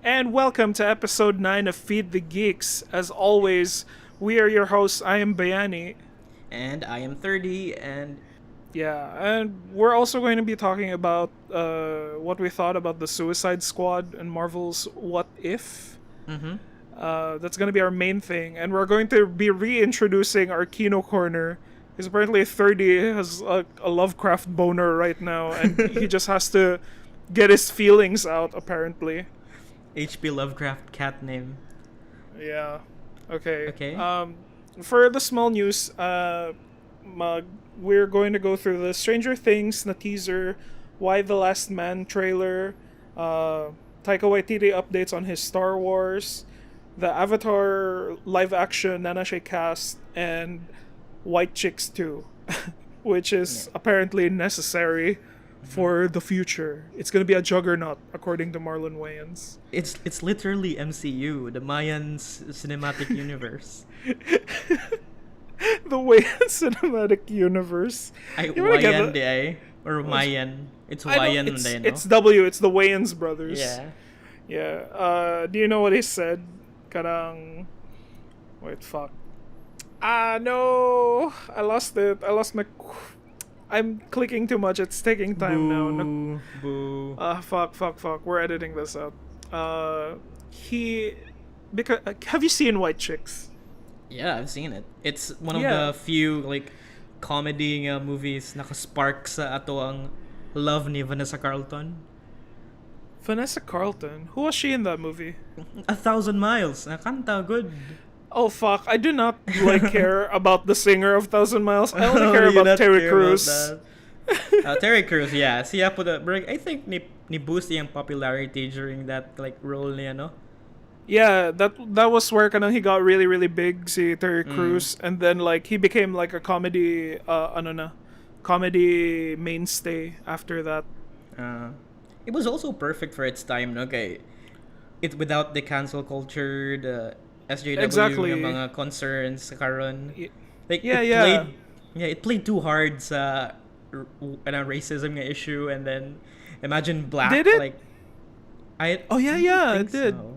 and welcome to episode 9 of Feed the Geeks. As always, we are your hosts. I am Bayani. And I am Thirdy, and Yeah, and we're also going to be talking about what we thought about the Suicide Squad and Marvel's What If. mm-hmm. That's going to be our main thing, and we're going to be reintroducing our Kino Korner. Because apparently Thirdy has a Lovecraft boner right now, and he just has to get his feelings out, apparently. H.P. Lovecraft cat name. Yeah. Okay. Okay. For the small news, we're going to go through the Stranger Things na teaser, Why the Last Man trailer, Taika Waititi updates on his Star Wars, the Avatar live action Nanashe cast, and White Chicks 2, which is apparently necessary for the future. It's gonna be a juggernaut, according to Marlon Wayans. It's literally MCU, the Mayans cinematic universe. The Wayan cinematic universe. Ay, You wanna get Wayan the- di ay? Or Mayan. It's I don't- Wayan it's, di, no? it's W. It's the Wayans brothers. Yeah. Yeah. Do you know what he said? Karang. Wait, fuck. No. I lost it. I'm clicking too much. It's taking time now. No. Boo. Fuck. We're editing this out. He. Because have you seen White Chicks? Yeah, I've seen it. It's one of Yeah. the few, like, comedy movies naka-spark sa ato ang love ni Vanessa Carlton. Vanessa Carlton. Who was she in that movie? 1,000 Miles. Nakanta, good. Oh fuck! I do not care about the singer of Thousand Miles. I only Oh, care you about not Terry care Crews. about that. Terry Crews, yeah. Siya po I think ni boost yung popularity during that like role niya, no? Yeah, that was where kanang he got really big, si Terry Crews, and then like he became like a comedy comedy mainstay after that. It was also perfect for its time, no? Kay, it without the cancel culture, the SJW Exactly. ng mga concerns karon. Like Yeah, it yeah. played it played too hard sa racism nga issue, and then imagine Black. Did it? Like I Oh yeah, don't it think did. so.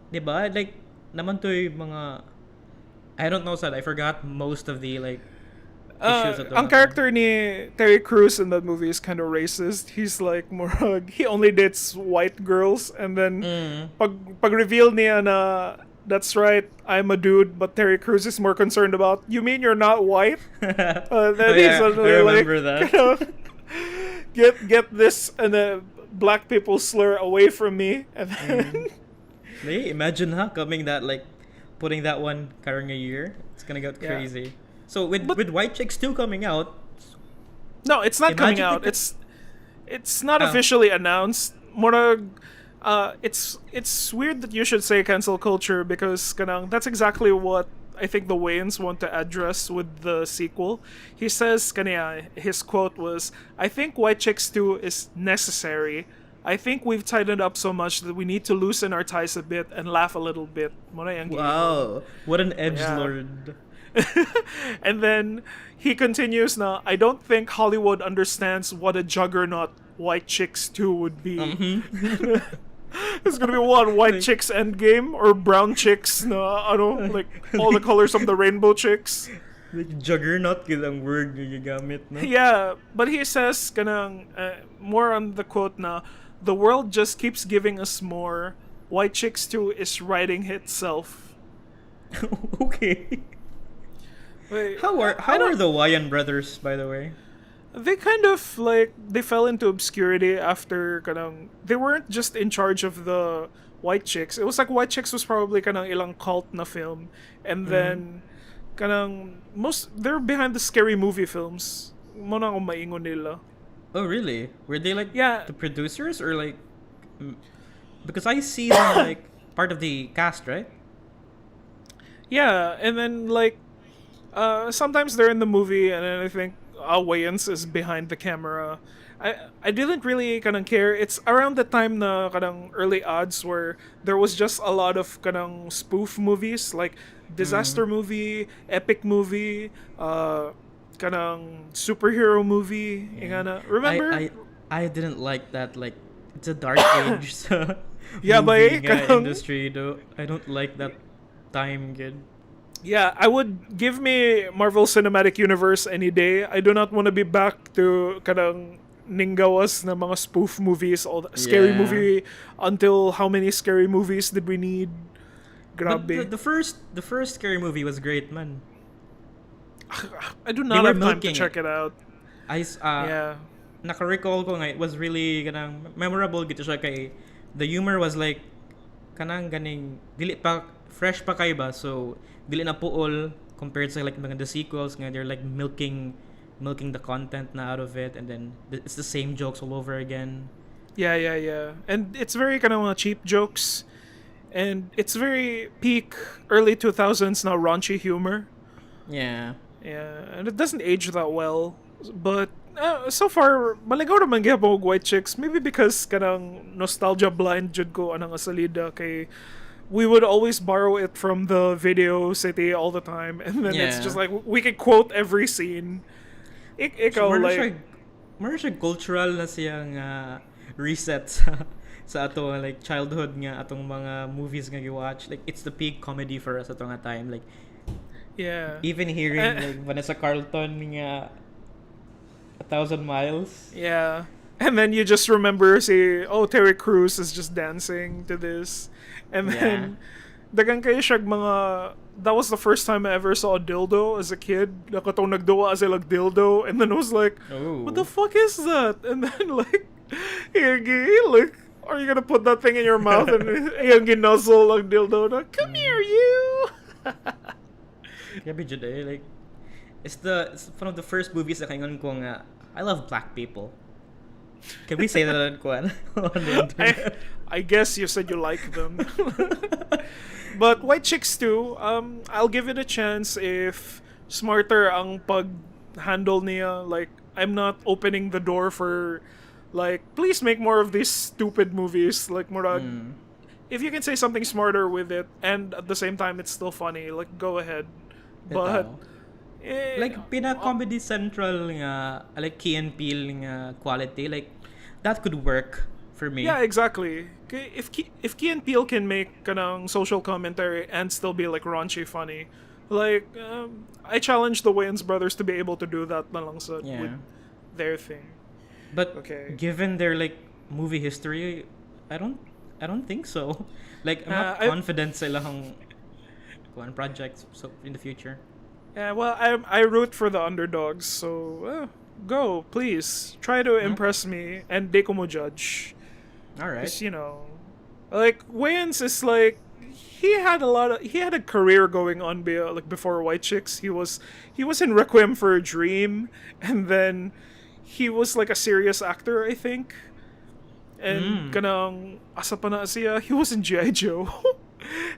Diba? Like naman to yung mga I don't know, sad. I forgot most of the like issues that Ang character ni Terry Crews in that movie is kind of racist. He's like more he only dates white girls, and then pag reveal niya na that's right, I'm a dude, but Terry Crews is more concerned about, you mean you're not white? Then he's I suddenly remember like, that. get this, and then black people slur away from me, and then Hey, imagine coming that like putting that one carrying a year. It's gonna get Yeah. crazy. So with White Chicks 2 coming out, no, it's not coming Imagine out. the- It's not Oh. officially announced. Murag, it's weird that you should say cancel culture, because kanang that's exactly what I think the Wayans want to address with the sequel. He says kanya his quote was, "I think White Chicks 2 is necessary. I think we've tightened up so much that we need to loosen our ties a bit and laugh a little bit." Muna yung wow, what an edgelord. And then he continues na, "I don't think Hollywood understands what a juggernaut White Chicks 2 would be." It's gonna be one White Chicks Endgame or Brown Chicks na like all the colors of the rainbow chicks. Like juggernaut gid ang word nga gigamit, no? Yeah, but he says kanang more on the quote na, "The world just keeps giving us more. White Chicks 2 is writing itself." Okay. Wait, How are the Wayan Brothers, by the way? they kind of like they fell into obscurity after kanang they weren't just in charge of the White Chicks. It was like White Chicks was probably kanang ilang cult na film, and then kanang they're behind the scary movie films. Mo na akong maingon nila. Oh, really? Were they like Yeah. the producers or like because I see them like part of the cast, right? Yeah, and then like sometimes they're in the movie, and then I think Wayans is behind the camera. I didn't really kanang care. It's around the time na kanang early odds where there was just a lot of kanang spoof movies, like disaster movie, epic movie, kanang superhero movie. Ingana. Remember? I didn't like that like It's a dark age sa Yeah, ba movie kanang industry though. I don't like that time, kid. yeah, I would give me Marvel Cinematic Universe any day. I do not want to be back to kanang ninggawas na mga spoof movies, all the scary Yeah. movie until how many scary movies did we need? But Grabe. the first scary movie was great, man. I do They not were have time to milking check it out. Yeah. Naka-recall ko nga, it was really kanang memorable gito siya kay the humor was like kanang ganing dili pa fresh pa kay ba, so dili na puol compared sa like mga the sequels nga they're like milking the content na out of it, and then it's the same jokes all over again. Yeah. And it's very kind of cheap jokes. And it's very peak early 2000s now raunchy humor. Yeah. Yeah, and it doesn't age that well. But so far, maligaw naman gyapon og White Chicks. Maybe because kanang nostalgia blind jud ko anang asalida kay we would always borrow it from the video city all the time, and then it's Yeah. just like we could quote every scene. Ikaw like More siya cultural na siyang reset sa ato like childhood nga atong mga movies nga gi-watch. Like it's the peak comedy for us ato nga time. Like yeah. even hearing like Vanessa Carlton nga A Thousand Miles. Yeah. And then you just remember Terry Crews is just dancing to this. And then dagang kayo siyag mga that was the first time I ever saw a dildo as a kid. Nakatong nagduwa as like dildo, and then I was like, Oh. what the fuck is that? And then like like are you gonna put that thing in your mouth and yung ginuzzle ang dildo na, come here you. Grabe jud like it's one of the first movies na kaingon ko nga I love black people. Can we say that on the internet? I guess you said you like them. But White Chicks too, I'll give it a chance if smarter ang pag-handle niya. Like, I'm not opening the door for, like, please make more of these stupid movies. Like, murag, if you can say something smarter with it, and at the same time it's still funny, like, go ahead. But, like, pina-comedy central nga, like, Key and Peele nga quality, like, that could work for me. Yeah, exactly. If Key and Peele can make kanang social commentary and still be like raunchy funny, like I challenge the Wayan Brothers to be able to do that na lang sa with their thing. But okay, given their like movie history, I don't think so. Like I'm not confident sa ilang projects so in the future. Yeah, well, I root for the underdogs, so go please try to impress me and they ko mo judge. All right. You know, like Wayans is like he had a career going on like before White Chicks. He was in Requiem for a Dream, and then he was like a serious actor, I think. And kanang asa pa na siya, he was in G.I. Joe.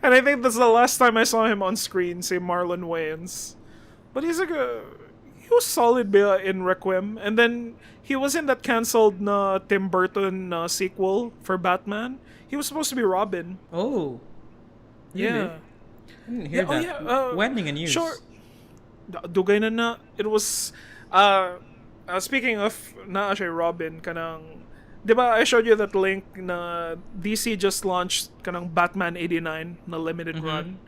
And I think that's the last time I saw him on screen, say Marlon Wayans. But he was solid in Requiem, and then he was in that cancelled na Tim Burton sequel for Batman. He was supposed to be Robin. Oh. Really? Yeah. I didn't hear that. Yeah, Wending and news. Sure. Dugay na. It was speaking of na siya Robin kanang diba I showed you that link na DC just launched kanang Batman 89 na limited run.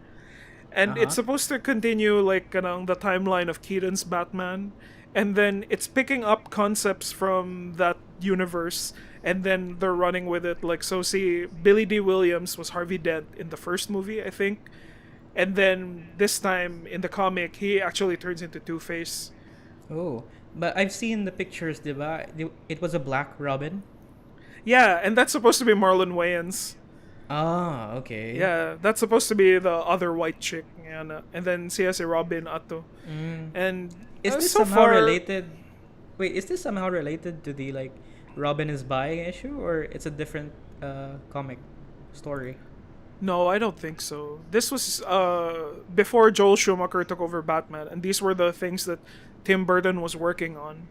And it's supposed to continue like kanang the timeline of Keaton's Batman, and then it's picking up concepts from that universe, and then they're running with it. Like so, see, Billy D. Williams was Harvey Dent in the first movie, I think, and then this time in the comic, he actually turns into Two-Face. Oh, but I've seen the pictures, diba? It was a black Robin. Yeah, and that's supposed to be Marlon Wayans. Ah, okay. Yeah, that's supposed to be the other white chick, and then siya si Robin ato. And is this so somehow far, related? Wait, is this somehow related to the like Robin is bi issue, or it's a different comic story? No, I don't think so. This was before Joel Schumacher took over Batman, and these were the things that Tim Burton was working on.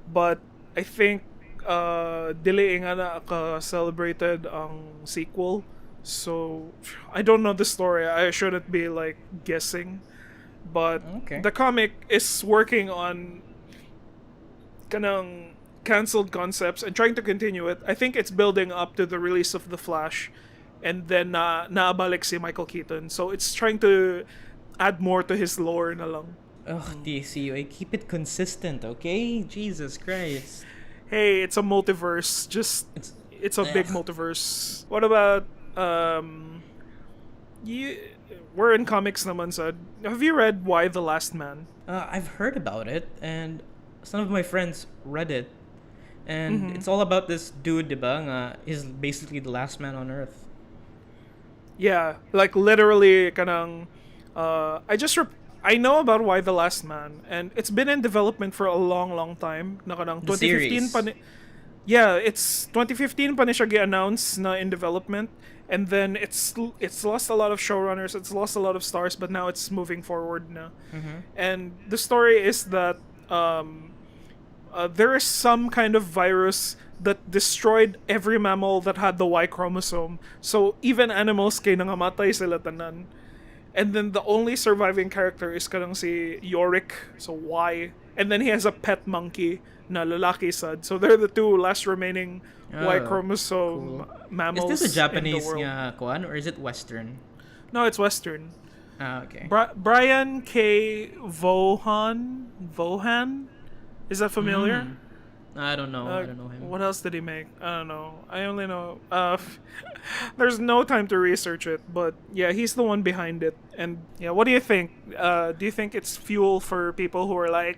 But I think dili nga na ka-celebrated ang sequel. So, I don't know the story. I shouldn't be like guessing. But the comic is working on kanang canceled concepts and trying to continue it. I think it's building up to the release of The Flash, and then naabalik si Michael Keaton. So it's trying to add more to his lore na lang. Ugh, DCEU, keep it consistent, okay? Jesus Christ. Hey, it's a multiverse. It's a big multiverse. What about we're in comics naman, sad. Have you read Why the Last Man? I've heard about it, and some of my friends read it. And it's all about this dude, diba, nga, he's basically the last man on Earth. Yeah, like literally kanang I know about Why the Last Man, and it's been in development for a long time. Na kanang The 2015 pa ni, yeah, it's 2015 pa ni siya gi-announce na in development, and then it's lost a lot of showrunners, it's lost a lot of stars, but now it's moving forward na. And the story is that there is some kind of virus that destroyed every mammal that had the Y chromosome. So even animals kay nangamatay sila tanan. And then the only surviving character is kanang si Yorick, so Y. And then he has a pet monkey na lalaki sad. So they're the two last remaining Y chromosome mammals. Is this a Japanese in the world. nga kuan, or is it Western? No, it's Western. Okay. Brian K. Vaughan? Is that familiar? I don't know. I don't know him. What else did he make? I don't know. I only know. There's no time to research it, but yeah, he's the one behind it. And yeah, what do you think? Do you think it's fuel for people who are like,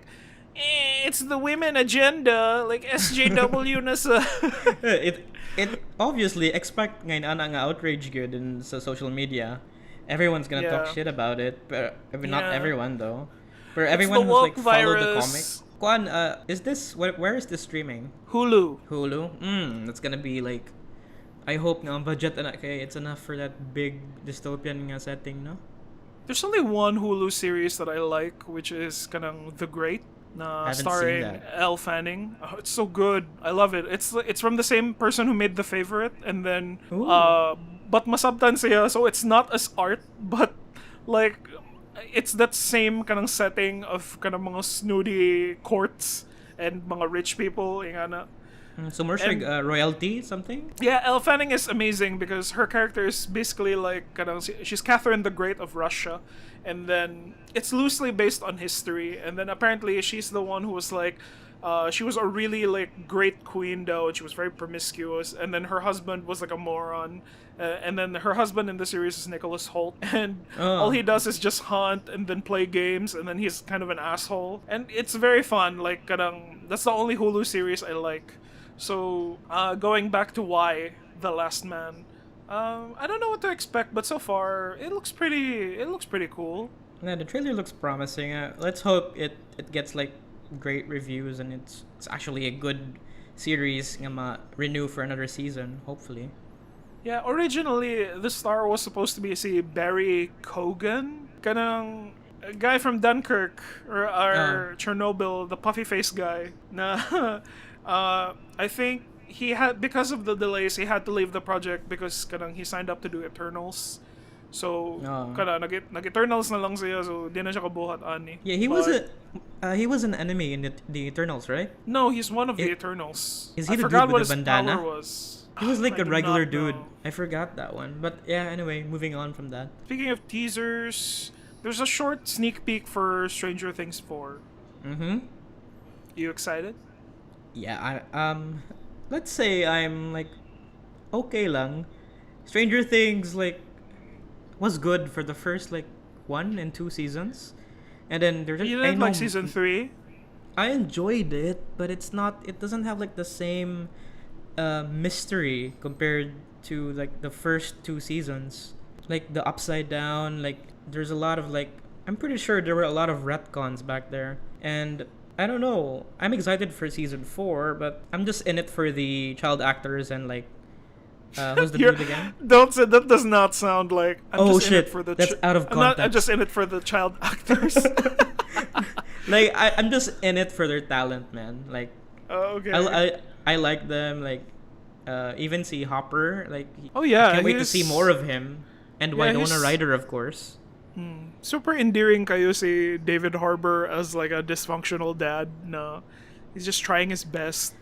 it's the women agenda, like SJW na sa. It obviously expect ngayon ana nga outrage good in sa social media. Everyone's gonna talk shit about it, but I mean, not everyone though. But everyone who's like followed the comics. Kwan, is this where is this streaming? Hulu. That's gonna be like, I hope nga ang budget na kay it's enough for that big dystopian nga setting, no? There's only one Hulu series that I like, which is kanang The Great, na starring Elle Fanning. Oh, it's so good. I love it. It's from the same person who made The Favorite, and then but masabtan siya, so it's not as art, but like it's that same kanang setting of kanang mga snooty courts and mga rich people, ingana. So more like royalty something? Yeah, Elle Fanning is amazing because her character is basically like kanang, she's Catherine the Great of Russia, and then it's loosely based on history, and then apparently she's the one who was like she was a really like great queen though, and she was very promiscuous, and then her husband was like a moron, and then her husband in the series is Nicholas Hoult, and all he does is just hunt and then play games, and then he's kind of an asshole, and it's very fun. Like kanang, that's the only Hulu series I like. So going back to Why the Last Man, I don't know what to expect, but so far it looks pretty cool. Yeah, the trailer looks promising. Let's hope it gets like great reviews and it's actually a good series nga renew for another season, hopefully. Yeah, originally the star was supposed to be si Barry Keoghan, kanang a guy from Dunkirk or Chernobyl, the puffy face guy. Na I think he had, because of the delays, he had to leave the project because kanang he signed up to do Eternals. So kada nag-Eternals na lang siya, so di na siya kabuhat ani. Yeah, he was an enemy in the Eternals, right? No, he's one of the Eternals. Is he I the forgot dude what with the his bandana? power was. He was like I a do regular not dude. know. I forgot that one. But yeah, anyway, moving on from that. Speaking of teasers, there's a short sneak peek for Stranger Things 4. You excited? Yeah, let's say I'm like okay lang. Stranger Things like was good for the first like 1 and 2 seasons. And then there's You didn't like season 3? I enjoyed it, but it doesn't have like the same mystery compared to like the first 2 seasons. Like the Upside Down, like there's a lot of like, I'm pretty sure there were a lot of retcons back there. And I don't know, I'm excited for season 4, but I'm just in it for the child actors and like who's the dude again? Don't say that. Does not sound like I'm just in it for the that's out of context. I'm just in it for the child actors. Like I'm just in it for their talent, man. Like okay. I like them. Like even see Hopper. Like I can't wait to see more of him. And Winona Ryder, of course. Super endearing kayo si David Harbour as like a dysfunctional dad. No, he's just trying his best.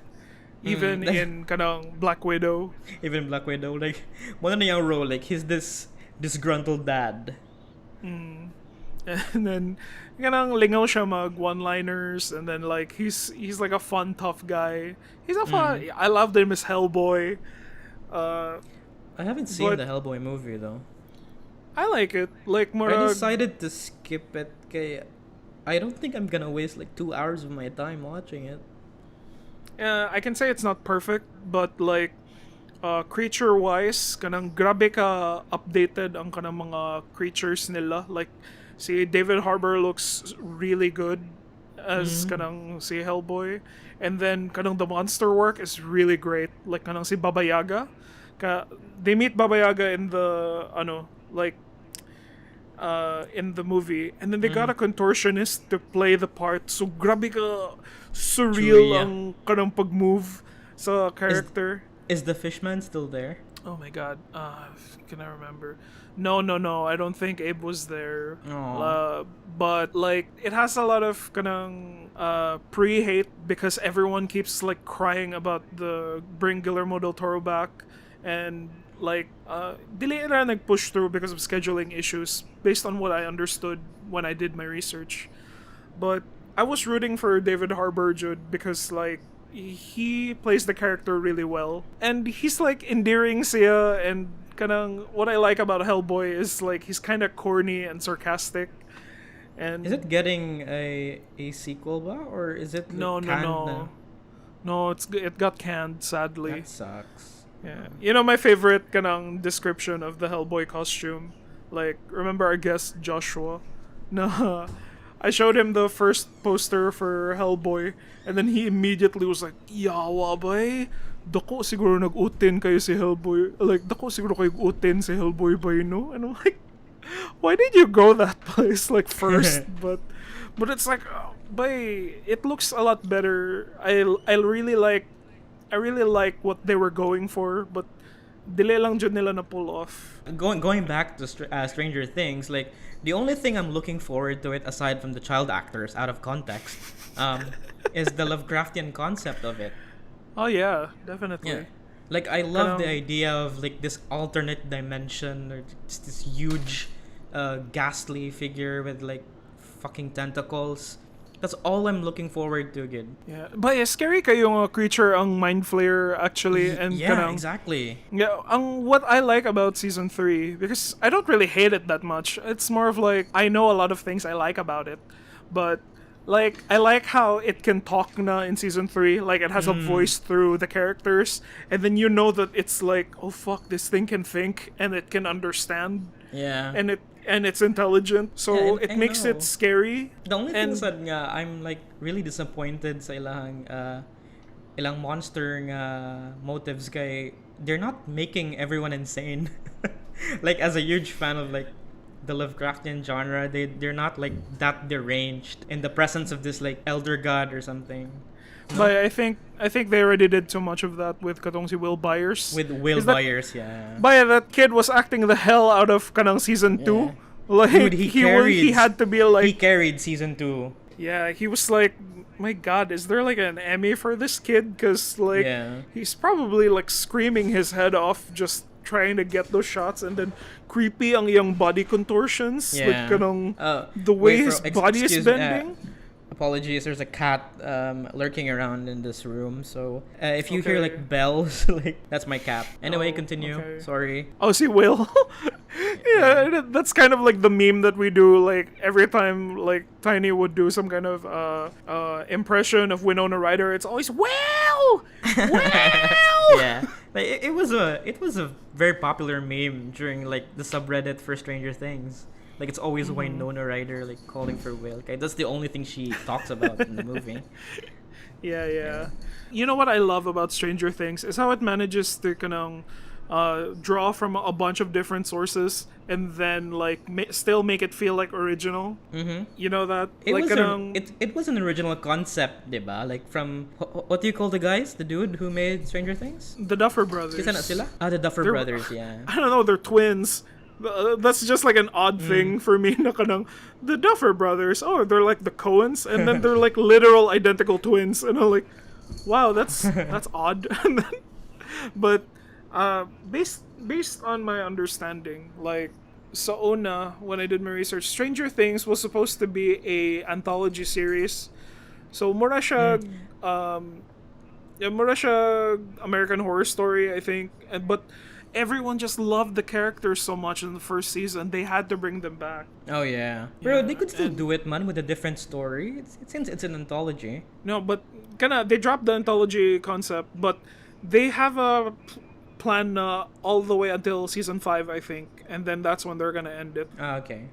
even in kanang Black Widow. Even Black Widow, like, one na yung role, like, he's this disgruntled dad. And then kanang lingaw siya mag one-liners, and then like he's like a fun tough guy. He's a fun. I loved him as Hellboy. I haven't seen the Hellboy movie though. I like it. Like more. I decided to skip it. Kaya I don't think I'm gonna waste like 2 hours of my time watching it. I can say it's not perfect, but like creature-wise, kanang grabe ka updated ang kanang mga creatures nila. Like, si David Harbour looks really good as kanang si Hellboy. And then kanang the monster work is really great. Like kanang si Baba Yaga. They meet Baba Yaga in the in the movie, and then they got a contortionist to play the part. So grabe ka surreal ang kanang pag-move sa character. Is the Fishman still there? Oh my god. Can I remember? No. I don't think Abe was there. But like it has a lot of kanang pre-hate because everyone keeps like crying about the bring Guillermo del Toro back, and like dili na nag-push through because of scheduling issues based on what I understood when I did my research. But I was rooting for David Harbour Jude because like he plays the character really well, and he's like endearing siya, and kanang what I like about Hellboy is like he's kind of corny and sarcastic. And is it getting a sequel ba, or is it like canned na? No, it got canned, sadly. That sucks. Yeah. You know my favorite kanang description of the Hellboy costume? Like, remember our guest Joshua? No. I showed him the first poster for Hellboy, and then he immediately was like, "Yawa bay, dako siguro nag-utin kayo si Hellboy. Like, dako siguro kayo utin si Hellboy bay, no?" And I'm like, why did you go that place like first? but it's like, bay, it looks a lot better. I really like what they were going for, but dili lang jud nila na pull off. Going back to Stranger Things, like the only thing I'm looking forward to it, aside from the child actors out of context, is the Lovecraftian concept of it. Oh yeah, definitely. Yeah. Like I love the idea of like this alternate dimension, or just this huge, ghastly figure with like fucking tentacles. That's all I'm looking forward to again. Yeah, but scary kayong creature ang Mind Flayer actually, and yeah, exactly. Yeah, what I like about season 3, because I don't really hate it that much. It's more of like I know a lot of things I like about it, but like I like how it can talk na in season 3. Like it has a voice through the characters, and then you know that it's like, oh fuck, this thing can think and it can understand. Yeah. And it's intelligent, so yeah, it makes it scary. The only thing sad nga, I'm like really disappointed sa ilang monster nga motives kay they're not making everyone insane. Like as a huge fan of like the Lovecraftian genre, they're not like that deranged in the presence of this like elder god or something. No? But I think they already did too much of that with katong si Will Byers. With Will Byers, yeah. But that kid was acting the hell out of kanang season 2. Like dude, he had to be like, he carried season 2. Yeah, he was like, my god, is there like an Emmy for this kid? Because like he's probably like screaming his head off just trying to get those shots, and then creepy ang iyang body contortions, like kanang the way his body is bending. Apologies, there's a cat lurking around in this room, so if you hear like bells, like that's my cat. Anyway, continue. Okay. Sorry. Oh, see Will. Yeah, that's kind of like the meme that we do like every time like Tiny would do some kind of impression of Winona Ryder. It's always Will. Yeah, like it was a very popular meme during like the subreddit for Stranger Things. Like it's always Winona Ryder like calling for Will. Okay, that's the only thing she talks about in the movie. Yeah. You know what I love about Stranger Things is how it manages to kanang draw from a bunch of different sources and then like still make it feel like original. You know that it was an original concept, diba? Like from what do you call the guys? The dude who made Stranger Things? The Duffer Brothers. Isa na sila? The Duffer Brothers. Yeah. I don't know. They're twins. That's just like an odd thing for me na kanang the Duffer Brothers. Oh, they're like the Coens, and then they're like literal identical twins, and I'm like, Wow, that's odd. But based on my understanding, like sa una, when I did my research, Stranger Things was supposed to be a anthology series. So mura siya yeah, mura siya American Horror Story, I think. But everyone just loved the characters so much in the first season, they had to bring them back. Oh yeah, bro. Yeah, They could still and- do it, man, with a different story. Since it's an anthology. No, but they dropped the anthology concept, but they have a plan all the way until season 5, I think, and then that's when they're gonna end it. Ah, okay.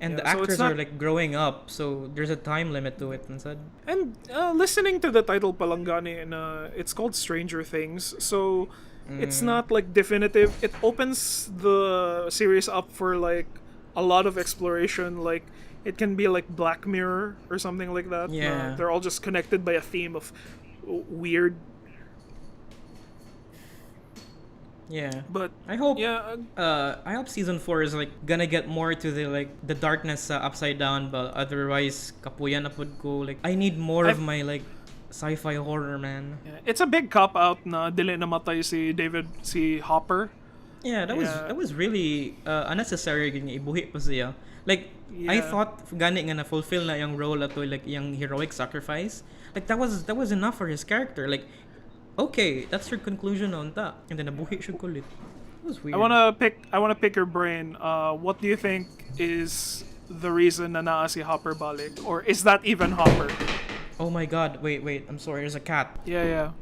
And Yeah, the so it's actors are not- like growing up, so there's a time limit to it. Instead. And listening to the title Palangani, and it's called Stranger Things, so it's not like definitive. It opens the series up for like a lot of exploration. Like it can be like Black Mirror or something like that. Yeah. They're all just connected by a theme of weird. Yeah. But I hope. yeah, I hope season 4 is like gonna get more to the like the darkness upside down, but otherwise kapuyan na pud ko. Like I need more of I've- my like sci-fi horror, man. it's a big cop out na dili namatay si Hopper. Yeah, that Yeah. was really unnecessary gini ibuhi pa siya. Like I Yeah. thought gani nga na fulfill na yung role ato like yung heroic sacrifice. Like that was enough for his character. Like okay, that's your conclusion on that. And then nabuhi siya kulit. It was weird. I wanna pick your brain. What do you think is the reason na naa si Hopper balik, or is that even Hopper? Oh my god, wait, I'm sorry, there's a cat. Yeah.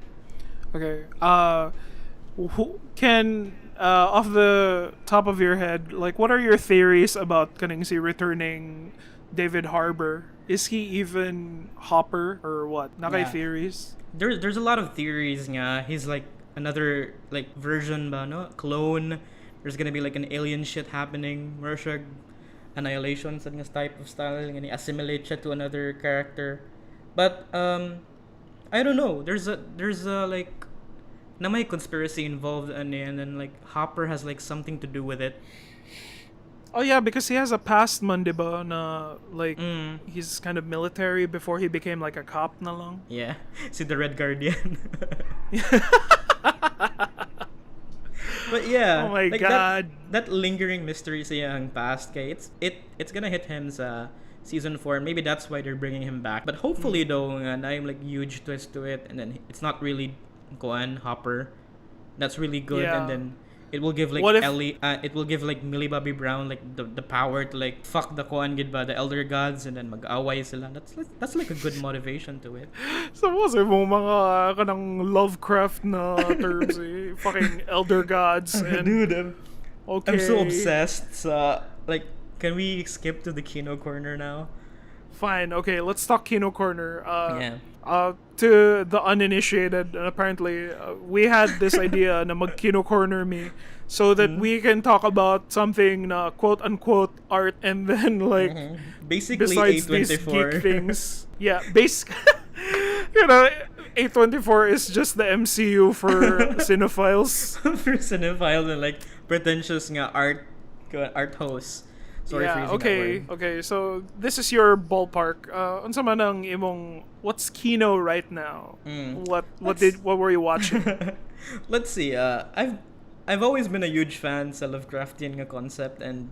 Okay. Who can off the top of your head, like, what are your theories about kaning si returning David Harbour? Is he even Hopper or what? Nakay Yeah. theories. There's a lot of theories nga. He's like another like version ba no? Clone. There's gonna be like an alien shit happening. Mershag Annihilation sa nga type of style nga ni assimilate siya to another character. But I don't know. There's a like na may conspiracy involved and then like Hopper has like something to do with it. Oh yeah, because he has a past man, diba, na like Mm. he's kind of military before he became like a cop na lang. Yeah. See the Red Guardian. But yeah, Oh my like God. that lingering mystery sa iyang past kay it's gonna hit him sa season 4. Maybe that's why they're bringing him back. But hopefully though, na yung like huge twist to it and then it's not really Koan Hopper. That's really good Yeah. and then it will give like What if- Ellie it will give like Millie Bobby Brown like the power to like fuck the Koan gid ba the elder gods and then mag-away sila. That's like a good motivation to it. So was it mo mga kanang Lovecraft na terms eh. Fucking elder gods and Dude, okay. I'm so obsessed sa like can we skip to the Kino Korner now? Fine. Okay, let's talk Kino Korner. Yeah. To the uninitiated, apparently, we had this idea na mag Kino Korner me so that we can talk about something na quote unquote art and then like Basically besides these A24. geek things. Yeah, you know, A24 is just the MCU for cinephiles. For cinephile and like pretentious nga art hosts. Sorry for Yeah, using okay, that word. okay. So this is your ballpark. Unsa man ang imong what's Kino right now? What were you watching? Let's see. I've always been a huge fan sa Lovecraftian nga concept and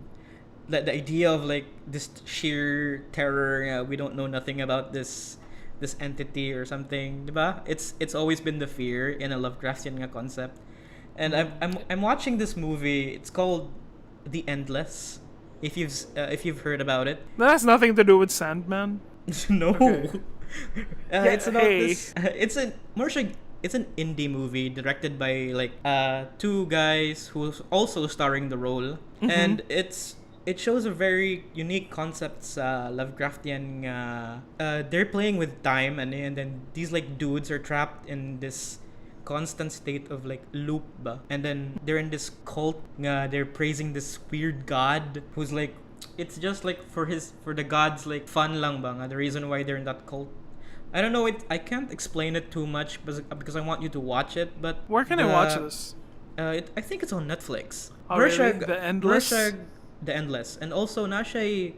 the idea of like this sheer terror. We don't know nothing about this entity or something, diba? It's always been the fear in a Lovecraftian nga concept. And I'm watching this movie. It's called The Endless. If you've heard about it. That has nothing to do with Sandman. No. Okay. It's about hey. this. It's an indie movie directed by like two guys who's also starring the role, and it shows a very unique concept sa Lovecraftian. They're playing with time, and then these like dudes are trapped in this constant state of like loop ba? And then they're in this cult nga they're praising this weird god who's like it's just like for the gods like fun lang ba nga the reason why they're in that cult. I don't know, I can't explain it too much because I want you to watch it, but Where can I watch this? I think it's on Netflix. Oh, really? The Endless? The Endless. And also na siya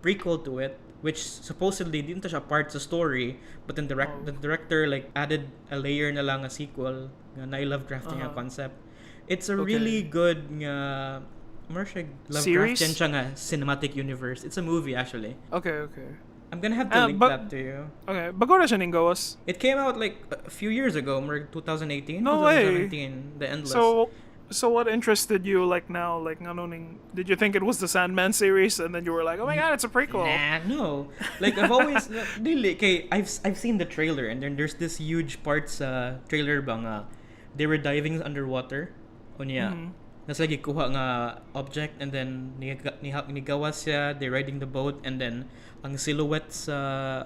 prequel to it. which supposedly didn't siya part sa story, but then the director like added a layer na lang a sequel nga na Lovecraftian nga concept. It's a really good nga Lovecraftian siya nga cinematic universe. It's a movie actually. Okay. I'm gonna have to link that to you. Okay, bago na siya ning gawas. It came out like a few years ago, 2018, No 2017, way. The Endless. So what interested you like now? Like did you think it was the Sandman series and then you were like, oh my god, it's a prequel? Nah, no. Like I've always really okay. I've seen the trailer and then there's this huge part sa trailer bang they were diving underwater. Unya. Nasa lagi kuha nga object and then nigawas siya, they riding the boat and then ang silhouette sa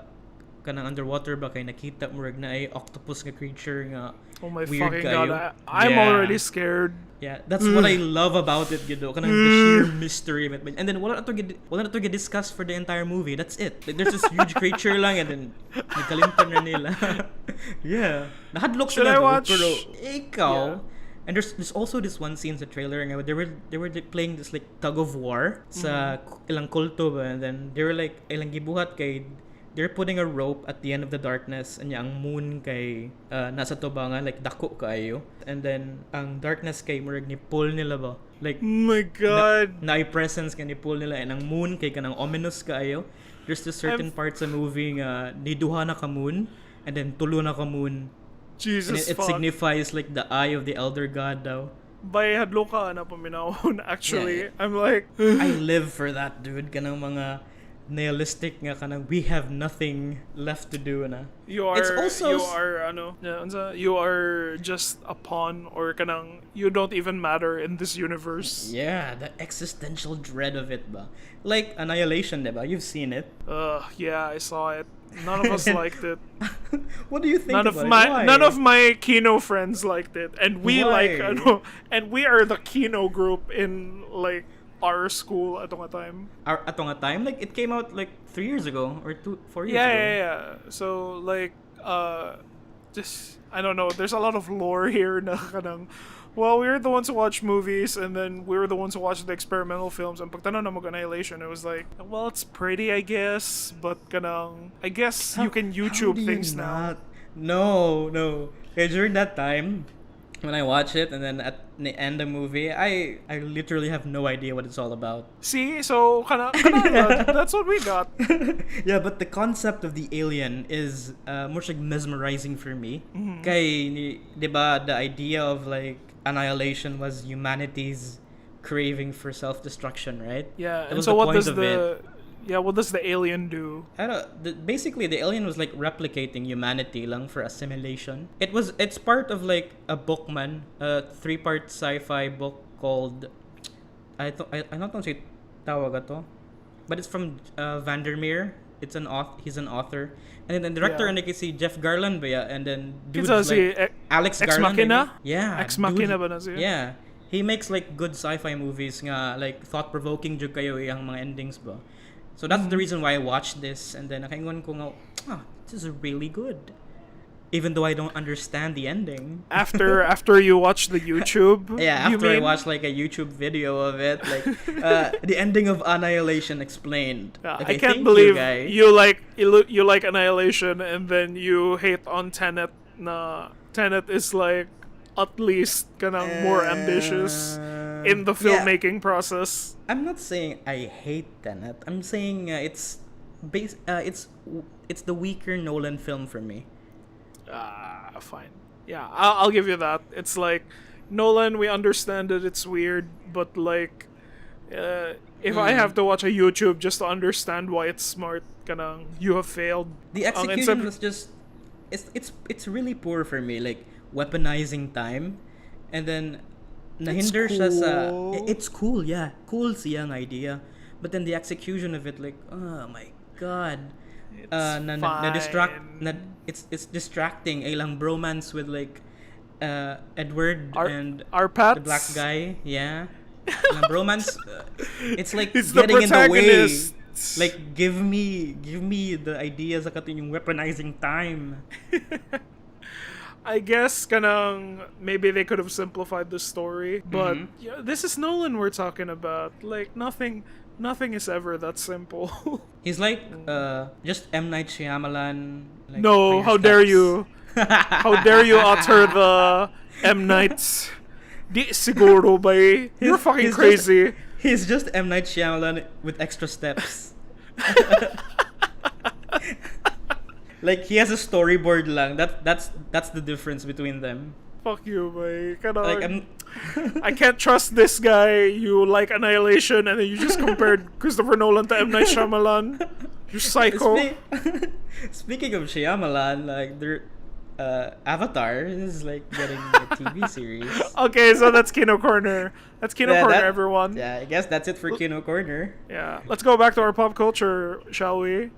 kanang underwater ba kay nakita mo na ay octopus nga creature nga oh my weird fucking kayo. god, I'm already scared. Yeah, that's what I love about it, you know, kanang the sheer mystery of it. And then wala na to get discussed for the entire movie. That's it. Like, there's this huge creature lang and then nagkalimtan na nila. Yeah. Nahadlok Should sila I watch? Pero ikaw. Yeah. And there's also this one scene sa trailer nga they were playing this like tug of war sa ilang kulto ba, and then they were like ilang gibuhat kay they're putting a rope at the end of the darkness and ang moon kay nasa to ba nga like dako kaayo, and then ang darkness kay murag ni pull nila ba like Oh my god. na presence ka ni pull nila, and ang moon kay kanang ominous kaayo. There's this certain parts sa movie nga ni duha na ka moon and then tulo na ka moon. Jesus And it fuck. signifies like the eye of the elder god daw. By hadloka na paminahon actually. Yeah. I'm like I live for that, dude. Kanang mga nihilistic nga kanang we have nothing left to do na. you are you are just a pawn or kanang you don't even matter in this universe. Yeah, the existential dread of it ba. Like Annihilation, diba? You've seen it. Yeah, I saw it. None of us liked it. What do you think None about of it? my Why? none of my Kino friends liked it, and we Why? and we are the Kino group in like our school at the time. Atong a time, like it came out like 3 years ago or 4 years ago. Yeah. So like just I don't know. There's a lot of lore here na kanang. Well, we were the ones who watch movies, and then we were the ones who watched the experimental films. And pagtanong na mo Annihilation, it was like, well, it's pretty, I guess, but kanang, I guess you can YouTube things now. No. Okay, during that time, when I watch it, and then at the end of the movie, I literally have no idea what it's all about. See, so that's what we got. Yeah, but the concept of the alien is more like mesmerizing for me. Kay, diba, the idea of like Annihilation was humanity's craving for self-destruction, right? Yeah, That and was so the what point does of it. what does the alien do? Basically the alien was like replicating humanity lang for assimilation. It's part of like a book, man, a 3-part sci-fi book called I don't know say tawag ato, but it's from Vandermeer. He's an author, and then the director and si Jeff Garland ba, and then dude like Alex Ex Garland. Machina? Yeah, Ex Machina dude, ba na siya? Yeah. He makes like good sci-fi movies nga like thought-provoking jud kayo yung mga endings ba. So that's the reason why I watched this, and then nakaingon ko nga, this is really good. Even though I don't understand the ending. After you watch the YouTube? Yeah, you after I mean? watched like a YouTube video of it, like the ending of Annihilation explained. I Okay, can't thank believe you like Annihilation and then you hate on Tenet. Tenet is like at least kanang more ambitious in the filmmaking process. I'm not saying I hate Tenet. I'm saying it's the weaker Nolan film for me. Fine. Yeah, I'll give you that. It's like Nolan, we understand that it's weird, but like if I have to watch a YouTube just to understand why it's smart, kanang you have failed. The execution was just it's really poor for me, like weaponizing time, and then nahinder siya sa it's cool, yeah, cool siyang idea, but then the execution of it, like, oh my god, it's distracting. Ilang bromance with like Edward and Arpats? the black guy, yeah. Ilang bromance, it's like It's getting the in the way. protagonist. Like give me the idea sa kating yung weaponizing time. I guess kanang maybe they could have simplified the story, but yeah, this is Nolan we're talking about. Like nothing Nothing is ever that simple. He's like just M Night Shyamalan. Like, No, higher how dare steps. you? How dare you utter the M Nights? Di siguro ba eh? You're fucking He's crazy. He's just M Night Shyamalan with extra steps. Like he has a storyboard lang. That's the difference between them. Fuck you, boy. Like I'm I can't trust this guy. You like Annihilation, and then you just compared Christopher Nolan to M Night Shyamalan. You psycho. Speaking of Shyamalan, like their Avatar is like getting a TV series. Okay, so that's Kino Korner. That's Kino Korner, everyone. Yeah, I guess that's it for Kino Korner. Yeah, let's go back to our pop culture, shall we?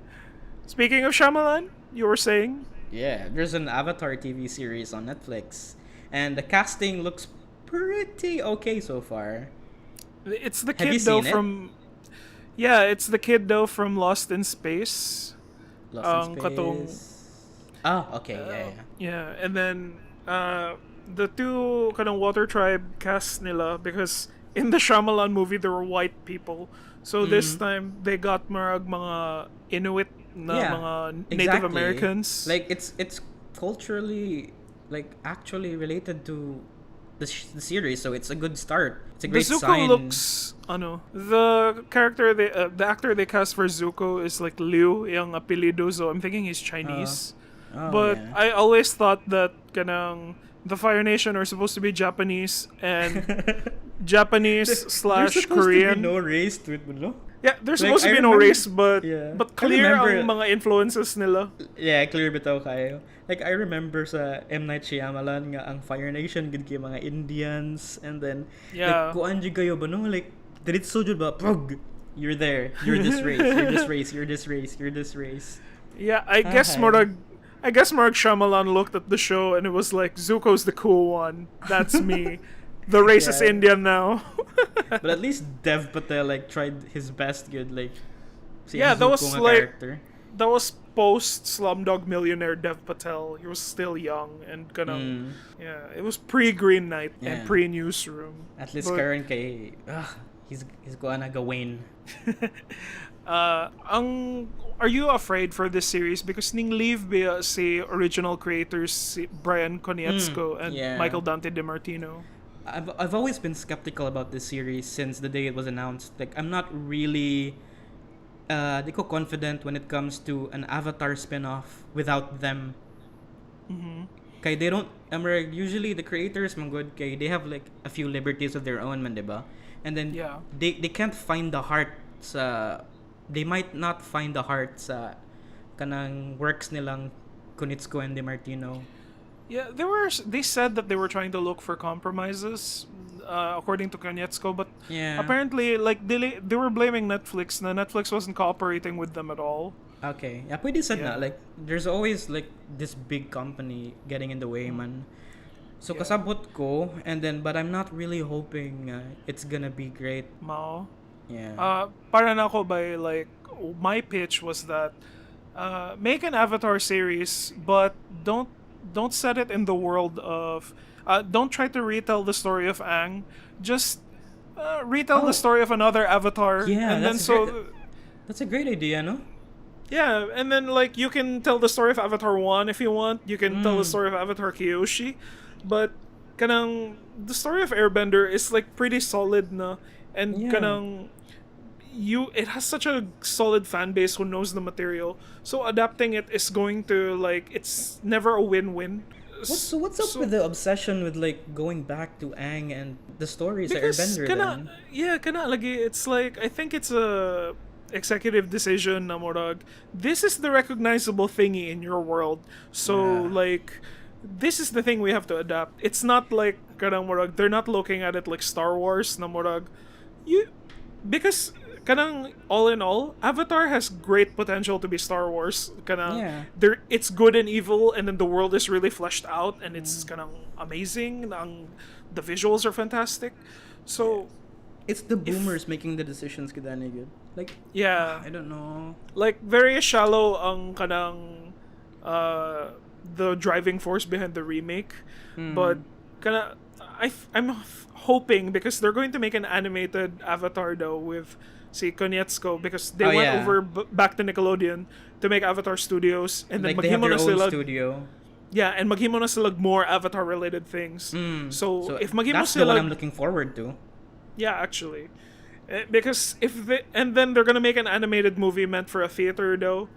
Speaking of Shyamalan, you were saying? Yeah, there's an Avatar TV series on Netflix, and the casting looks pretty okay so far. It's the Have you kid though seen it? from. Yeah, it's the kid though from Lost in Space. Lost in Katong, Space. Oh, okay, yeah. yeah, and then the two kanang Water Tribe cast nila because in the Shyamalan movie there were white people. So this time they got mga Inuit na Yeah, mga Native exactly. Americans. Like it's culturally like actually related to the series, so it's a good start. It's a the great Zuko sign. looks the character the actor they cast for Zuko is like Liu yung apelido, so I'm thinking he's Chinese. Oh, But yeah. I always thought that kanang the Fire Nation are supposed to be Japanese and Japanese There's slash supposed Korean. to be no race to it, no? Yeah, there's Like, supposed to I be no remember- race, but Yeah. but I clear remember- ang mga influences nila. Yeah, clear bitaw kayo. Like I remember sa M Night Shyamalan nga ang Fire Nation gid kay mga Indians, and then Yeah. like kuan jud kayo ba no, like diretso jud ba pug, you're there, you're this race, you're this race, you're this race, you're this race. Yeah, I guess Okay. Mark Shyamalan looked at the show and it was like Zuko's the cool one. That's me. The race is Yeah. Indian now. But at least Dev Patel like tried his best good, like si Yeah, that was Zuko nga like- character. That was post Slumdog Millionaire Dev Patel. He was still young and yeah, it was pre Green Knight and Yeah. pre Newsroom. At least But- karon kay he's kuan na Gawain. Are you afraid for this series because ning leave ba si original creators si Brian Konietzko and yeah. Michael Dante DiMartino? I've always been skeptical about this series since the day it was announced. Like I'm not really di ko confident when it comes to an Avatar spin-off without them. Kay they don't usually the creators man good kay they have like a few liberties of their own man, diba? And then Yeah. they can't find the heart sa they might not find the heart sa kanang works nilang Kunitsko and DiMartino. Yeah, they said that they were trying to look for compromises, according to Konietzko, but Yeah. apparently, like they were blaming Netflix. Na Netflix wasn't cooperating with them at all. Okay. Yeah, pwede said Yeah. na. Like, there's always, like, this big company getting in the way, man. So, Yeah. kasabot ko, and then, but I'm not really hoping it's gonna be great. Mao. Yeah. Para na ako by like my pitch was that make an Avatar series, but don't set it in the world of. Don't try to retell the story of Aang. Just retell Oh. the story of another Avatar. Yeah, and then that's That's a great idea, no? yeah, and then like you can tell the story of Avatar 1 if you want. You can tell the story of Avatar Kyoshi. But kanang the story of Airbender is like pretty solid na, and Yeah. kanang it has such a solid fan base who knows the material. So adapting it is going to like it's never a win-win. What's up with the obsession with, like, going back to Aang and the stories of Because Airbender then? kana lagi it's like I think it's a executive decision na murag this is the recognizable thingy in your world. So Yeah. like this is the thing we have to adapt. It's not like kanang murag they're not looking at it like Star Wars na murag because kanang all in all Avatar has great potential to be Star Wars. Kanang Yeah. it's good and evil, and then the world is really fleshed out and it's kanang amazing. The visuals are fantastic. So It's the boomers making the decisions kidani good. Like, yeah, I don't know. like very shallow ang kanang the driving force behind the remake, but kana I'm hoping, because they're going to make an animated Avatar though with si Konietzko, because they went over back to Nickelodeon to make Avatar Studios, and then like they have maghimo their na own sila. studio. Yeah, and maghimo na sila more Avatar related things. So if maghimo that's sila, the one I'm looking forward to. yeah, actually. Because and then they're gonna make an animated movie meant for a theater though,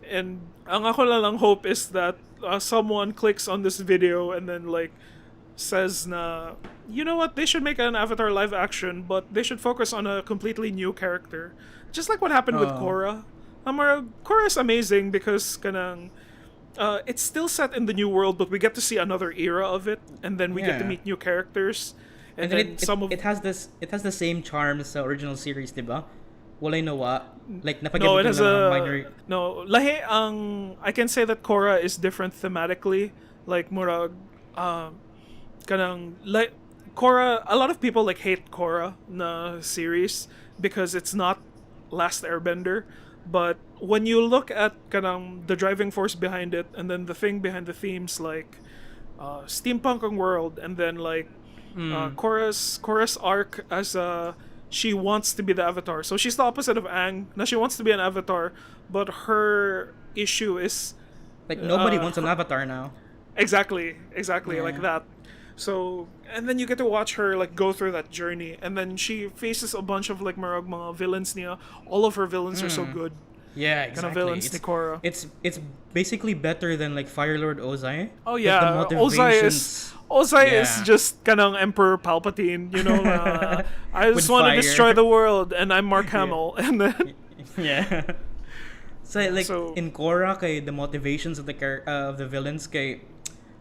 and ang ako lang hope is that someone clicks on this video and then like says na, you know what, they should make an Avatar live action, but they should focus on a completely new character, just like what happened with Korra. Korra is amazing because kanang it's still set in the new world, but we get to see another era of it, and then we get to meet new characters. And then it has the same charm as the original series, diba? Walay nawa. Like no, it has a minor. no lahi I can say that Korra is different thematically. Like murag kanang like Korra, a lot of people like hate Korra na series because it's not Last Airbender, but when you look at kanang the driving force behind it, and then the thing behind the themes like steampunk ang world, and then like Korra's arc as she wants to be the Avatar. So she's the opposite of Aang. Now she wants to be an Avatar, but her issue is like nobody wants an Avatar now. Exactly, like that. So, and then you get to watch her like go through that journey, and then she faces a bunch of like mga villains niya. All of her villains are so good. Yeah, exactly. Kind of villains ni Korra. It's basically better than like Fire Lord Ozai. Oh yeah, Ozai is just kanang Emperor Palpatine, you know. I just want to destroy the world, and I'm Mark Hamill, and then So like in Korra, kay the motivations of the villains, kay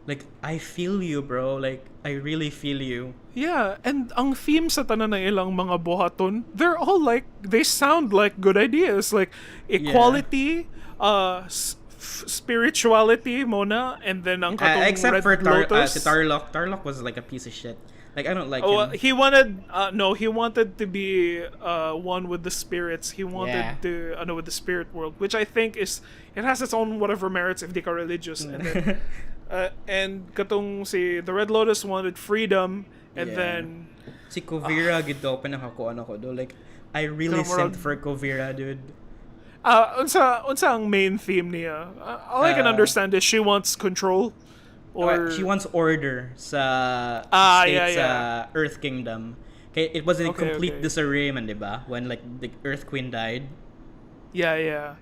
like I feel you, bro. Like I really feel you. Yeah, and ang theme sa tanan ng ilang mga buhaton, they're all like, they sound like good ideas, like equality, spirituality mona, and then ang katong except Red for Lotus. Tarlok. Tarlok was like a piece of shit. Like I don't like him. He wanted he wanted to be one with the spirits. He wanted to with the spirit world, which I think it has its own whatever merits if di ka religious. And then, and katong the Red Lotus wanted freedom, and then si Kuvira gid daw pinakakuan ako do, like I really sent for Kuvira, dude. Unsa ang main theme niya? All I can understand is she wants control. Or she wants order sa Earth Kingdom. Okay, it was in complete disarray man, diba? When like the Earth Queen died. Yeah.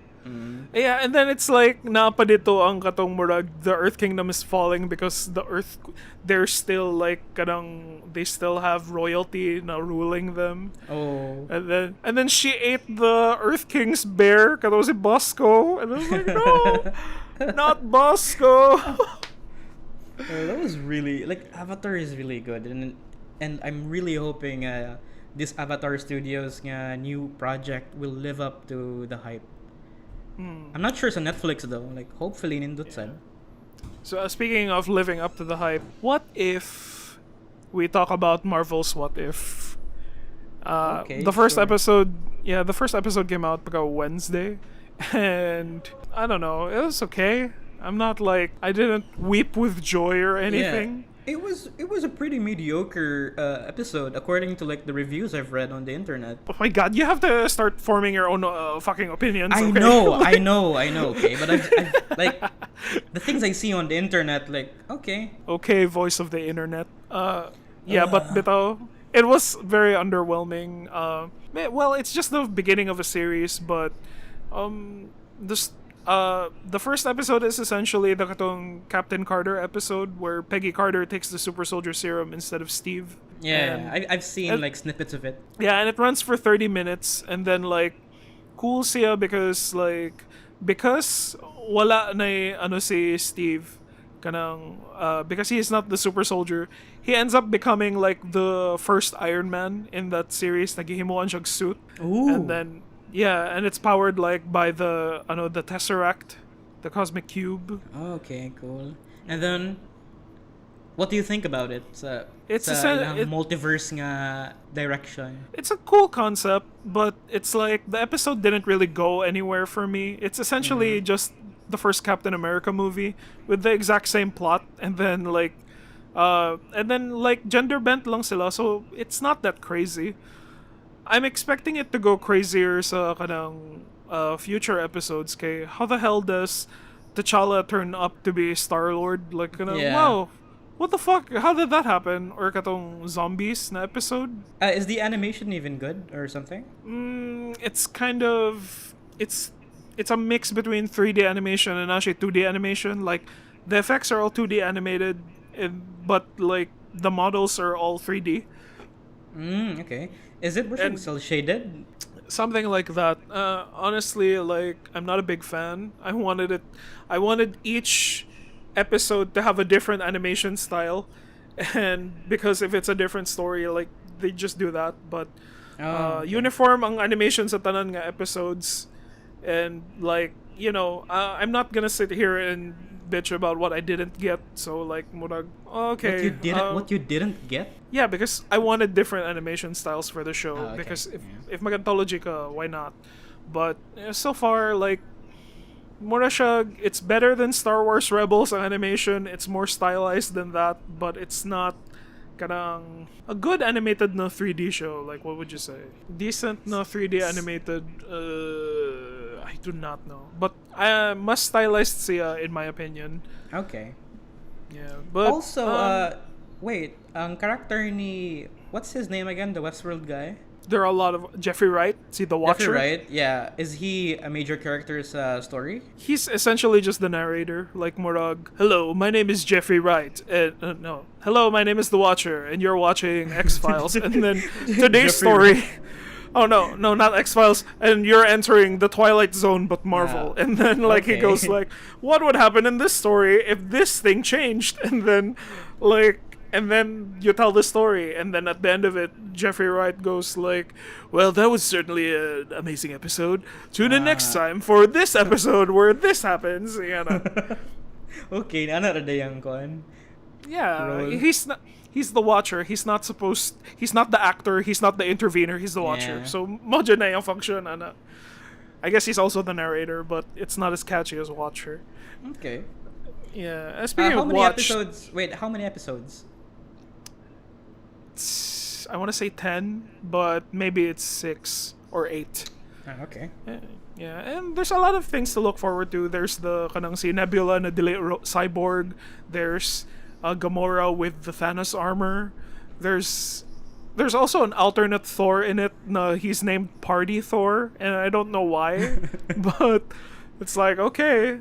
Yeah, and then it's like napa dito ang katong murag the Earth Kingdom is falling because they're still like they still have royalty na ruling them. Oh. And then she ate the Earth King's bear, kato si Bosco, and I was like, no, not Bosco. That was really like Avatar is really good, and I'm really hoping this Avatar Studios new project will live up to the hype. I'm not sure it's on Netflix though. Like hopefully nindot sad. So speaking of living up to the hype, what if we talk about Marvel's What If? The first episode came out Wednesday, and I don't know, it was okay. I'm not like, I didn't weep with joy or anything. Yeah. It was a pretty mediocre episode according to like the reviews I've read on the internet. Oh my god, you have to start forming your own fucking opinions. I know, okay, but I've like the things I see on the internet, like okay, voice of the internet. But bitaw, it was very underwhelming. Well, it's just the beginning of a series, but the first episode is essentially the katong Captain Carter episode where Peggy Carter takes the super soldier serum instead of Steve. Yeah, I've seen like snippets of it. Yeah, and it runs for 30 minutes, and then like cool siya because wala na si Steve kanang because he is not the super soldier, he ends up becoming like the first Iron Man in that series. Nagihimuan siyang suit. Ooh. And then and it's powered like by the Tesseract, the cosmic cube. Oh, okay, cool. And then what do you think about it? It's a multiverse nga direction. It's a cool concept, but it's like the episode didn't really go anywhere for me. It's essentially just the first Captain America movie with the exact same plot, and then like And then like gender bent lang sila, so it's not that crazy. I'm expecting it to go crazier sa kanang future episodes. Kay how the hell does T'Challa turn up to be Star-Lord? Like kanang, Yeah. wow, what the fuck? How did that happen? Or katong zombies na episode? Is the animation even good or something? It's kind of it's a mix between 3D animation and actually 2D animation. Like the effects are all 2D animated, but like the models are all 3D. Okay. Is it And cel shaded? something like that. Honestly, like I'm not a big fan. I wanted each episode to have a different animation style, and because if it's a different story, like they just do that. But Oh, okay. uniform ang animation sa tanan nga episodes, and like I'm not gonna sit here and bitch about what I didn't get. So like, murag, okay, What you didn't get? yeah, because I wanted different animation styles for the show. Oh, okay. Because Yeah. if magantology ka, why not? But so far, like, mura siya, it's better than Star Wars Rebels ang animation. It's more stylized than that, but it's not kanang a good animated na 3D show. Like, what would you say? Decent na 3D animated. I do not know, but mas stylized siya in my opinion. Okay. Yeah, but Also, wait, ang character ni what's his name again? The Westworld guy. there are a lot of Jeffrey Wright. See the Watcher. Jeffrey Wright. Yeah. Is he a major character's story? He's essentially just the narrator, like Morag. Hello, my name is Jeffrey Wright. No. Hello, my name is the Watcher, and you're watching X Files. And then today's Jeffrey story. Oh no, not X Files. And you're entering the Twilight Zone, but Marvel. Yeah. And then like he Okay. goes like, what would happen in this story if this thing changed? And then like. And then you tell the story, and then at the end of it, Jeffrey Wright goes like, "Well, that was certainly an amazing episode. Tune in next time for this episode where this happens." You know. Okay, ana ra dayang kon. Yeah, Role. he's not. He's the Watcher. He's not supposed. He's not the actor. He's not the intervener. He's the Watcher. Yeah. So mojo na yung function, ana. I guess he's also the narrator, but it's not as catchy as Watcher. Okay. Yeah. Speaking How of many watch, episodes? Wait, how many episodes? I want to say 10, but maybe it's 6 or 8. Okay. Yeah, and there's a lot of things to look forward to. There's the kanang si Nebula na delay cyborg. There's Gamora with the Thanos armor. There's also an alternate Thor in it. Na he's named Party Thor, and I don't know why, but it's like okay,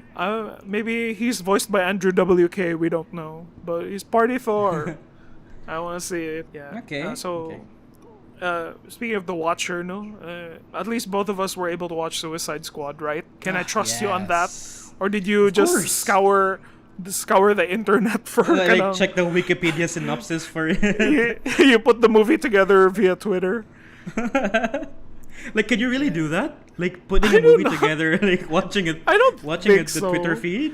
maybe he's voiced by Andrew WK. We don't know, but he's Party Thor. I want to see it. Yeah. Okay, okay. Speaking of the Watcher, no, at least both of us were able to watch Suicide Squad, right? Can I trust you on that, Yes. or did you just course. scour the internet for Like kanang- check the Wikipedia synopsis for it. you put the movie together via Twitter? Like, can you really do that? Like putting I a movie don't know. together, like watching it. I don't watching think it the so. Twitter feed.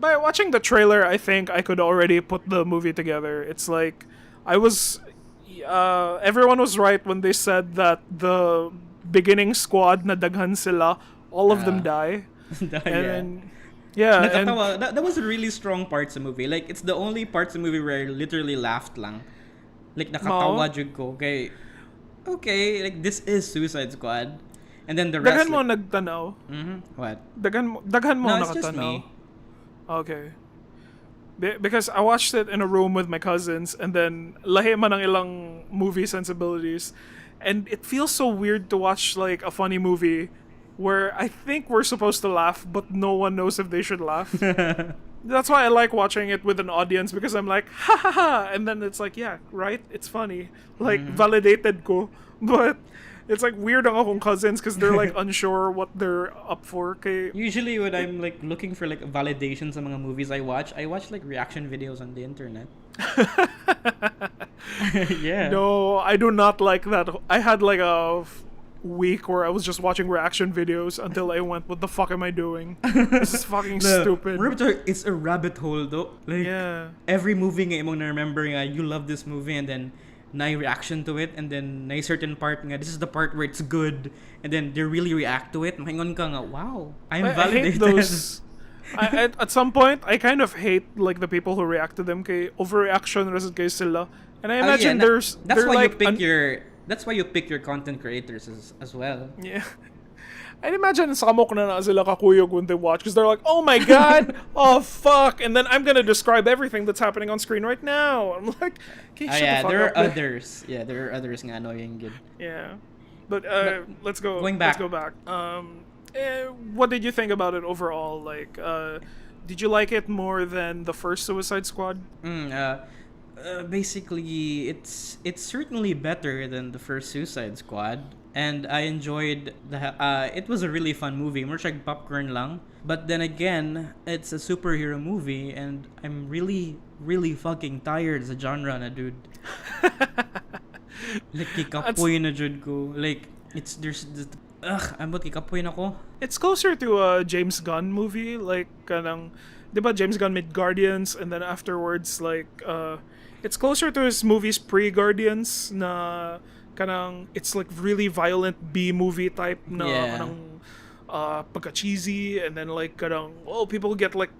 By watching the trailer, I think I could already put the movie together. It's like everyone was right when they said that the beginning squad na daghan sila, all of them die. And then, yeah, and Nakatawa. That was a really strong part sa movie. Like, it's the only part sa movie where I literally laughed lang. Like, nakatawa jud ko. Okay, like, this is Suicide Squad. And then the rest... daghan mo like, nagtanaw. what? Daghan mo No, it's just nakatanaw. me. Okay. Because I watched it in a room with my cousins, and then lahi man ang ilang movie sensibilities, and it feels so weird to watch like a funny movie where I think we're supposed to laugh, but no one knows if they should laugh. That's why I like watching it with an audience, because I'm like ha ha ha, and then it's like yeah, right, it's funny, like validated ko, but it's like weird ang akong cousins because they're like unsure what they're up for. Kay Usually when I'm like looking for like validation sa mga movies I watch like reaction videos on the internet. Yeah. No, I do not like that. I had like a week where I was just watching reaction videos until I went, what the fuck am I doing? This is fucking stupid. It's a rabbit hole though. Like Yeah. every movie nga imong na-remember nga you love this movie, and then na reaction to it, and then na certain part nga this is the part where it's good, and then they really react to it. Maingon ka nga, wow, I'm I hate validated. those. At some point, I kind of hate like the people who react to them. Kay overreaction rasad kay sila. And I imagine that's they're why you like pick your that's why you pick your content creators as well. yeah. I'd imagine samok na sila kakuyog when they watch because they're like, oh my god, oh fuck, and then I'm gonna describe everything that's happening on screen right now. I'm like, okay, shut the fuck There up. are others. Yeah, there are others nga annoying good. Yeah, but let's go. Going back. Let's go back. What did you think about it overall? Like, did you like it more than the first Suicide Squad? Basically, it's certainly better than the first Suicide Squad, and I enjoyed the. It was a really fun movie, more like popcorn lang. But then again, it's a superhero movie, and I'm really, really fucking tired sa genre na, dude. Like kikapoy na jud ko. Like ambot kikapoy na ko. It's closer to a James Gunn movie, like kanang, diba James Gunn made Guardians, and then afterwards like it's closer to his movies pre-Guardians na kanang it's like really violent B movie type na kanang pagka cheesy, and then like kanang people get like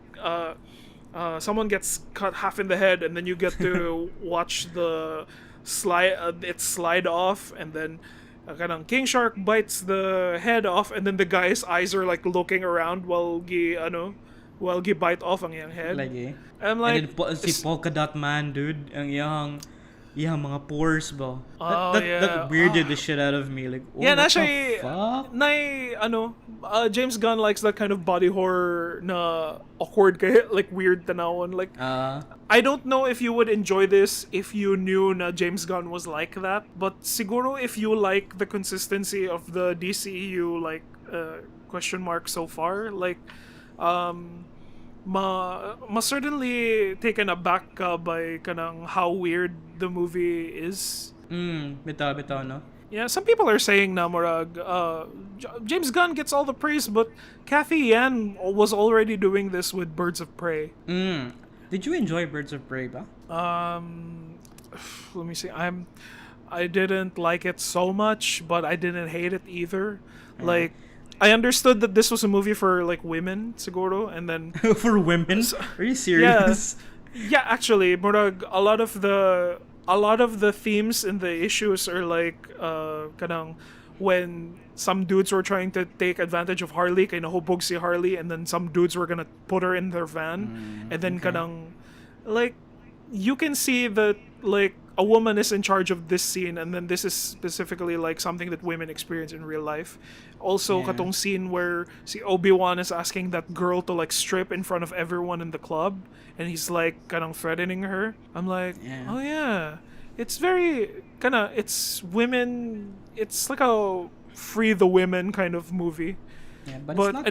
someone gets cut half in the head, and then you get to watch the slide off, and then kanang King Shark bites the head off, and then the guy's eyes are like looking around while gi bite off ang iyang head. Lagi. I'm like, and then si Polka Dot Man, dude, ang iyang mga pores ba. That weirded the shit out of me. Like, yeah, what the fuck? James Gunn likes that kind of body horror na awkward kaya like weird tanawon. Like, I don't know if you would enjoy this if you knew na James Gunn was like that, but siguro if you like the consistency of the DCEU like question mark so far, like certainly taken aback ka by kanang how weird the movie is. Bitaw no. Yeah, some people are saying na murag James Gunn gets all the praise, but Cathy Yan was already doing this with Birds of Prey. Did you enjoy Birds of Prey ba? Let me see. I didn't like it so much, but I didn't hate it either. Like, I understood that this was a movie for like women, siguro, and then for women. Are you serious? Yeah, actually, murag a lot of the themes and the issues are like kanang when some dudes were trying to take advantage of Harley, kay nahubog si Harley, and then some dudes were gonna put her in their van, and then kanang like you can see that like a woman is in charge of this scene, and then this is specifically like something that women experience in real life. Also, katong scene where si Obi-Wan is asking that girl to like strip in front of everyone in the club, and he's like kanang threatening her. I'm like, oh yeah, it's very it's women. It's like a free the women kind of movie. Yeah, but but it's not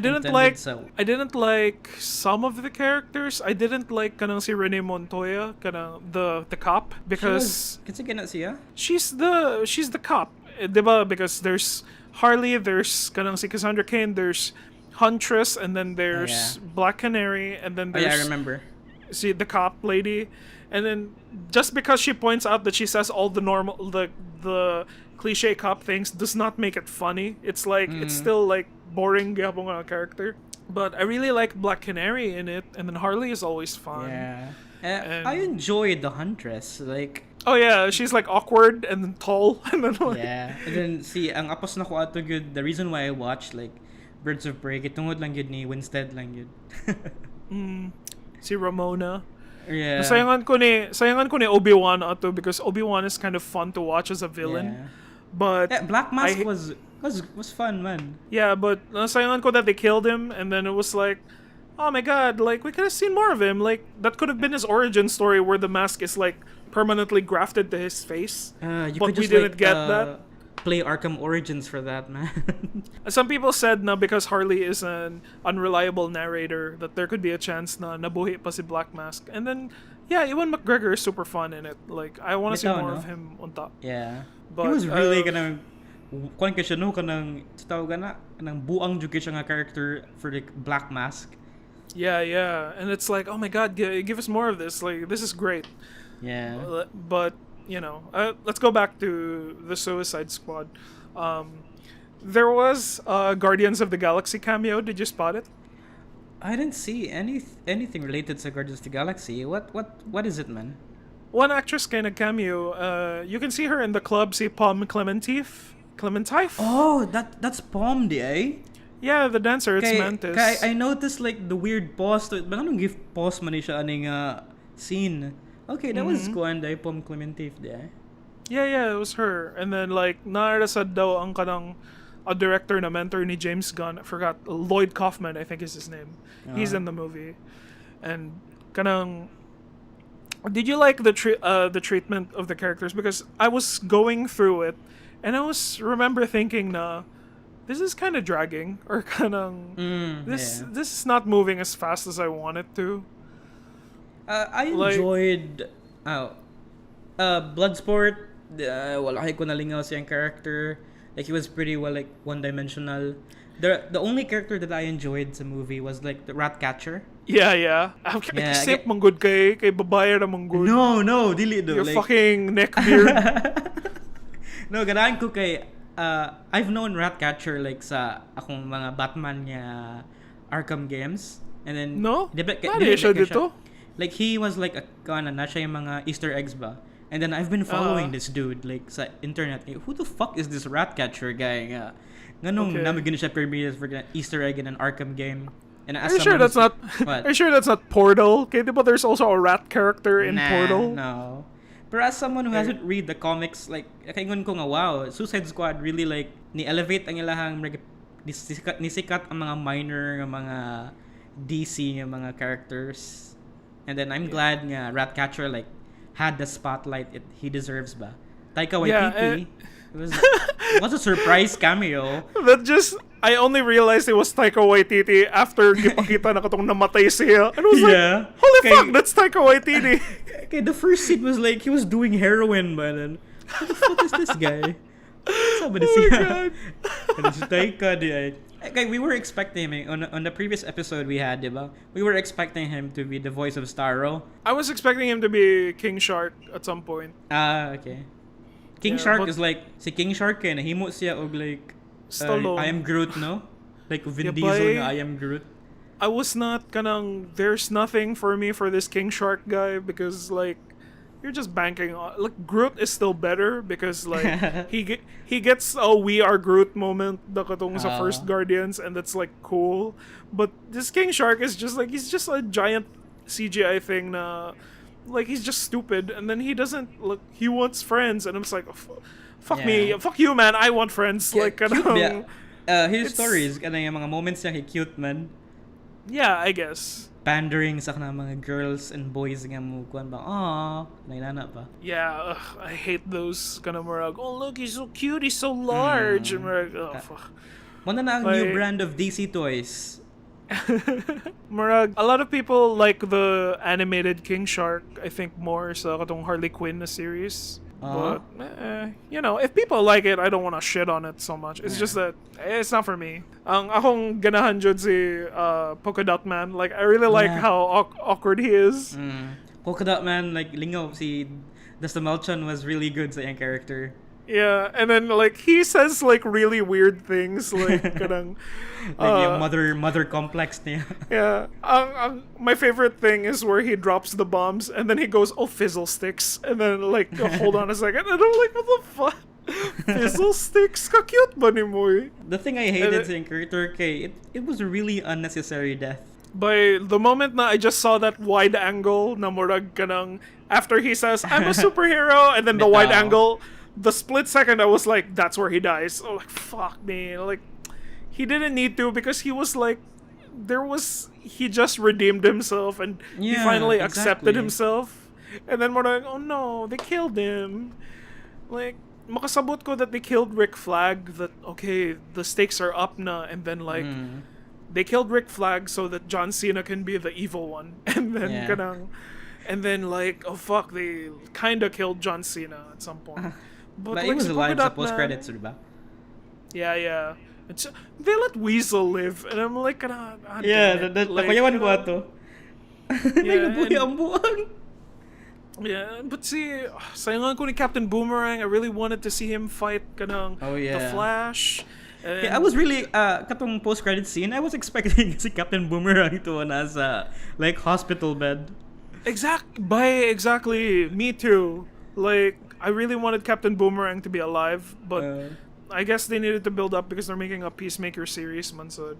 I didn't like some of the characters. I didn't like kanang si Renee Montoya, kanang the cop, because she's the cop, diba? Because there's Harley, there's kanang si Cassandra Cain, there's Huntress, and then there's Black Canary, and then there's I remember. See the cop lady, and then just because she points out that she says all the normal the cliche cop things does not make it funny. It's like it's still like boring gyapon nga character. But I really like Black Canary in it, and then Harley is always fun. Yeah. I enjoyed the Huntress, like. Oh yeah, she's like awkward and then tall and then like. Yeah, and then see ang apos na ko ato good. The reason why I watched like Birds of Prey, kitungod lang yun ni Winstead lang yun. Si Ramona. Yeah. Sayangan ko ni Obi-Wan ato because Obi-Wan is kind of fun to watch as a villain. Yeah. But Black Mask was fun, man. Yeah, but nasayangan ko that they killed him, and then it was like, oh my god, like we could have seen more of him. Like that could have been his origin story where the mask is like permanently grafted to his face. But we didn't get that. Play Arkham Origins for that, man. Some people said na because Harley is an unreliable narrator that there could be a chance na nabuhi pa si Black Mask. And then yeah, Ewan McGregor is super fun in it. Like I want to see more of him on top. Yeah. But, he was really kanang kuan ka siya no kanang tawag na kanang buang jud siya nga character for the Black Mask. Yeah, and it's like, oh my god, give us more of this. Like this is great. Yeah. But you know, let's go back to the Suicide Squad. There was Guardians of the Galaxy cameo. Did you spot it? I didn't see anything related to Guardians of the Galaxy. What is it, man? One actress kind of cameo. You can see her in the club. See Palm Clementif. Oh, that's Palm, di ay? Yeah, the dancer. It's Mantis. Kay I noticed like the weird pause to it. But anong give pause man ni siya aning scene? Okay, that was kuan day Palm Clementif, di ay? Yeah, it was her. And then like naarasad daw ang kanang a director na mentor ni James Gunn. I forgot, Lloyd Kaufman, I think is his name. He's in the movie. And kanang, did you like the treatment of the characters? Because I was going through it and I was remember thinking na this is kind of dragging or kanang this is not moving as fast as I want it to. I enjoyed Bloodsport. Wala ko nalingaw siyang character. Like he was pretty well like one-dimensional. The only character that I enjoyed sa movie was like the Ratcatcher. Yeah. Except manggod kay babae na manggod. No, dili do. Your like, fucking neck beard. No, ganahan ko kay I've known Ratcatcher like sa akong mga Batman niya Arkham games. And then no? Dili siya dito? Like he was like na siya yung mga Easter eggs ba. And then I've been following this dude like sa internet. Who the fuck is this Ratcatcher guy? Ganong namigin siya premiere for an Easter egg in an Arkham game. And Are you sure that's not? Are you sure that's not Portal? Okay, but there's also a rat character in Portal. No. But as someone who hasn't read the comics, like kaingon ko nga wow, Suicide Squad really like ni elevate ang ilahang nisikat ang mga minor nga mga DC nga mga characters. And then I'm glad nga Ratcatcher like had the spotlight he deserves ba. Taika Waititi. It was a surprise cameo. I only realized it was Taika Waititi after gipakita na katong namatay siya. And I was like, holy fuck, that's Taika Waititi. Okay, the first scene was like he was doing heroin ba then. Who the fuck is this guy? Somebody siya. And it's Taika di. Okay, we were expecting him on the previous episode we had, diba? We were expecting him to be the voice of Starro. I was expecting him to be King Shark at some point. Okay. King Shark is like si King Shark kay nahimo siya og like I am Groot, no? Like Vin Diesel nga I am Groot. I was not there's nothing for me for this King Shark guy because like you're just banking on like Groot is still better because like he gets a we are Groot moment katong sa first Guardians and that's like cool, but this King Shark is just like he's just a giant CGI thing na like he's just stupid and then he doesn't look he wants friends and I'm just like fuck me, fuck you man, I want friends. Like his stories yung mga moments niya cute man. Yeah, I guess. Pandering sa kanang mga girls and boys nga mo kuan ba nainana pa. Yeah, I hate those kind of murag. Oh look, he's so cute, he's so large. And murag, fuck. Muna na ang new brand of DC toys. Murag, a lot of people like the animated King Shark, I think more sa katong Harley Quinn na series. But you know, if people like it, I don't want to shit on it so much. It's just that it's not for me. Ang akong ganahan jud si Polka Dot Man. Like I really like how awkward he is. Polka Dot Man, like lingaw si Dustin Melchon was really good sa yung character. Yeah, and then like he says like really weird things like kanang like yung mother complex niya. Yeah. My favorite thing is where he drops the bombs and then he goes, "Oh, fizzle sticks." And then like hold on a second. And I'm like, "What the fuck? Fizzle sticks? Ka cute ba ni mo?" The thing I hated sa character kay it was a really unnecessary death. By the moment na I just saw that wide angle na murag kanang after he says, "I'm a superhero," and then the wide angle, the split second I was like, that's where he dies. Oh, like fuck me. Like he didn't need to because he was like he just redeemed himself and he finally accepted himself. And then we're like, oh no, they killed him. Like makasabot ko that they killed Rick Flag, that okay, the stakes are up na, and then like they killed Rick Flag so that John Cena can be the evil one. And then and then like oh fuck, they kinda killed John Cena at some point. But like, he was alive sa post-credits, diba? Yeah. They let Weasel live, and I'm like, nakuyawan ko ato. Nagbuhi-ambuan. Yeah, but see, sayangan ko ni Captain Boomerang. I really wanted to see him fight the Flash. Yeah, I was really katong post-credit scene, I was expecting si Captain Boomerang to nasa like hospital bed. Exactly. Me too. Like, I really wanted Captain Boomerang to be alive, but Uh, I guess they needed to build up because they're making a Peacemaker series, man. So,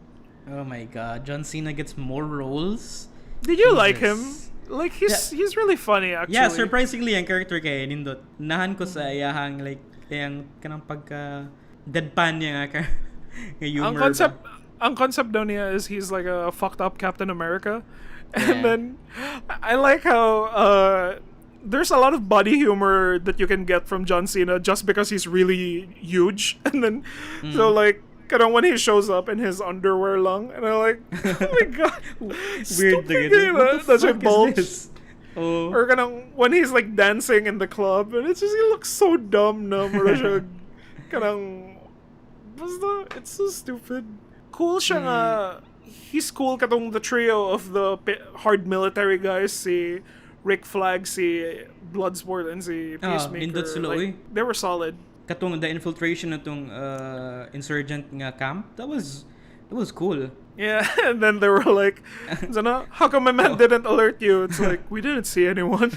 oh my god, John Cena gets more roles. did you like him? Jesus. Like, he's really funny, actually. Yeah, surprisingly ang character kay nindot. Nahan ko sa iyahang like yang kanang pagka deadpan niya nga nga humor. Ang concept daw niya is he's like a fucked up Captain America. Yeah. And then I like how there's a lot of body humor that you can get from John Cena just because he's really huge. And then so like kanang when he shows up in his underwear lang, and I'm like, oh my god, Weird stupid thing. What the does it fuck bulge? is this? Oh. Or kanang when he's like dancing in the club, and it's just he looks so dumb na mura siya kanang basta it's so stupid. Cool siya nga. He's cool katong the trio of the hard military guys, si Rick Flag, si Bloodsport, and si Peacemaker. nindot sila, oy. They were solid. Katong the infiltration natong insurgent nga camp, that was cool. Yeah, and then they were like, Zana, how come my man didn't alert you? It's like, we didn't see anyone.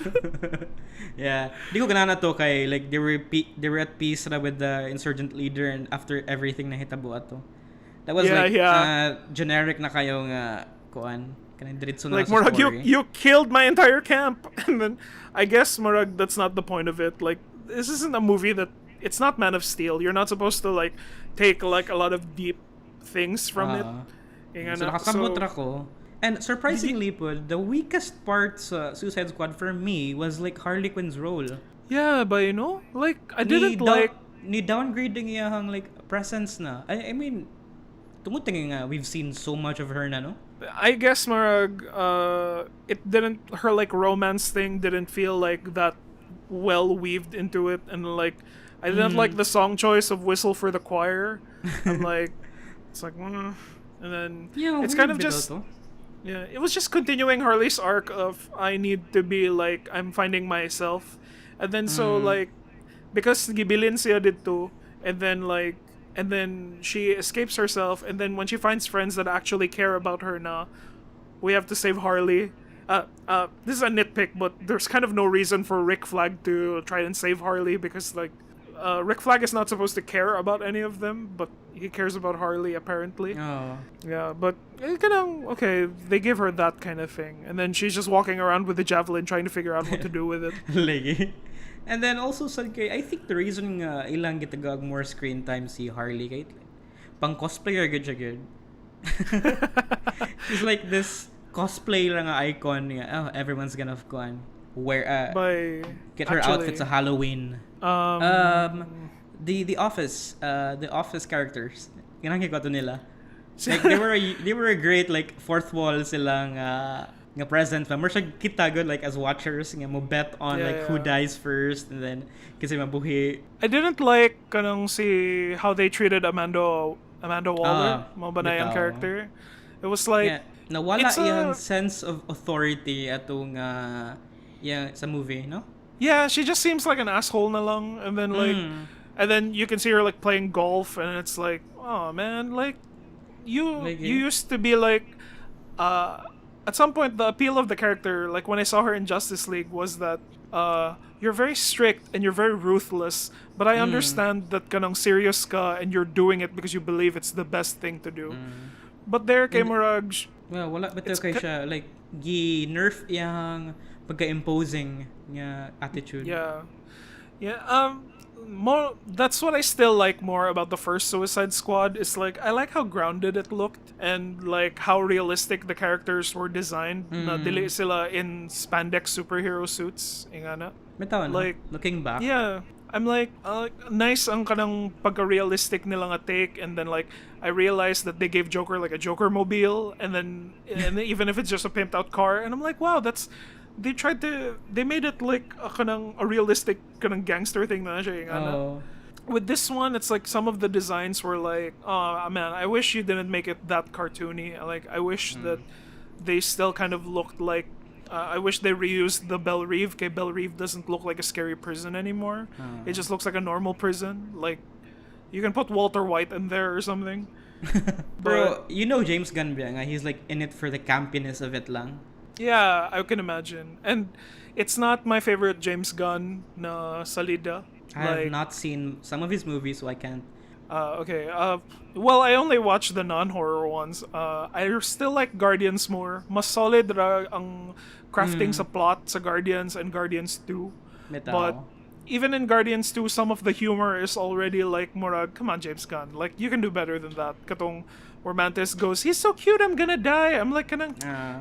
Yeah, di ko ganana to kay like they were at peace na with the insurgent leader, and after everything na hitabo ato. That was generic na kayo nga kuan kanang diretso na Like, sa Morag, story. you killed my entire camp. And then I guess Morag, that's not the point of it. Like, this isn't a movie that it's not Man of Steel. You're not supposed to like take like a lot of deep things from it. So nakasabot ra ko. And surprisingly po, the weakest part sa Suicide Squad for me was like Harley Quinn's role. Yeah, but you know, like I didn't like ni downgrading iyang like presence na. I mean, tumutingin nga we've seen so much of her na, no? I guess Marag it didn't her like romance thing didn't feel like that well weaved into it, and like I didn't like the song choice of Whistle for the Choir. I'm like it's like and then it's kind of just it was just continuing Harley's arc of I need to be like I'm finding myself, and then so like because gibilin siya dito, and then she escapes herself, and then when she finds friends that actually care about her na, we have to save Harley. This is a nitpick, but there's kind of no reason for Rick Flag to try and save Harley because like Rick Flag is not supposed to care about any of them, but he cares about Harley apparently. Oh. Yeah, but okay, they give her that kind of thing, and then she's just walking around with the javelin trying to figure out what to do with it. Lagi. And then also I think the reason ilang gitagag more screen time si Harley kay pang cosplayer gud siya gud. She's like this cosplay lang nga icon nga. Oh, everyone's gonna get her outfit sa Halloween. The office characters. Ganang ko to nila. Like they were a great like fourth wall silang nga present pa. More siya kita good like as watchers nga mo bet on who dies first, and then kasi mabuhi. I didn't like how they treated Amanda Waller, mo ba na yung character. It was like nawala yung sense of authority atong sa movie, no? Yeah, she just seems like an asshole na lang, and then and then you can see her like playing golf, and it's like, oh man, like you used to be like at some point the appeal of the character, like when I saw her in Justice League, was that you're very strict and you're very ruthless, but I understand that kanang serious ka and you're doing it because you believe it's the best thing to do. But there kay Murag, well, wala bitaw kay siya like gi-nerf yang pagka-imposing nga attitude. Yeah. More that's what I still like more about the first Suicide Squad is like I like how grounded it looked and like how realistic the characters were designed. Na dili sila in spandex superhero suits. Ingana. Like looking back. Yeah. I'm like nice ang kanang pagka-realistic nila nga take, and then like I realized that they gave Joker like a Joker mobile, and then even if it's just a pimped out car, and I'm like, wow, they made it like a realistic kanang gangster thing na siya. Oh. With this one, it's like some of the designs were like, oh man, I wish you didn't make it that cartoony. Like I wish that they still kind of looked like I wish they reused the Belle Reve. Belle Reve doesn't look like a scary prison anymore. It just looks like a normal prison. Like You can put Walter White in there or something. Bro, you know James Gunn ba nga? He's like in it for the campiness of it lang. Yeah, I can imagine. And it's not my favorite James Gunn na salida. I have not seen some of his movies, so I can't. Okay. Well, I only watched the non-horror ones. I still like Guardians more. Mas solid ra ang crafting sa plot sa Guardians and Guardians 2. Bitaw. But even in Guardians 2, some of the humor is already like murag, come on, James Gunn. Like, you can do better than that. Katong where Mantis goes, he's so cute, I'm gonna die. I'm like, kanang,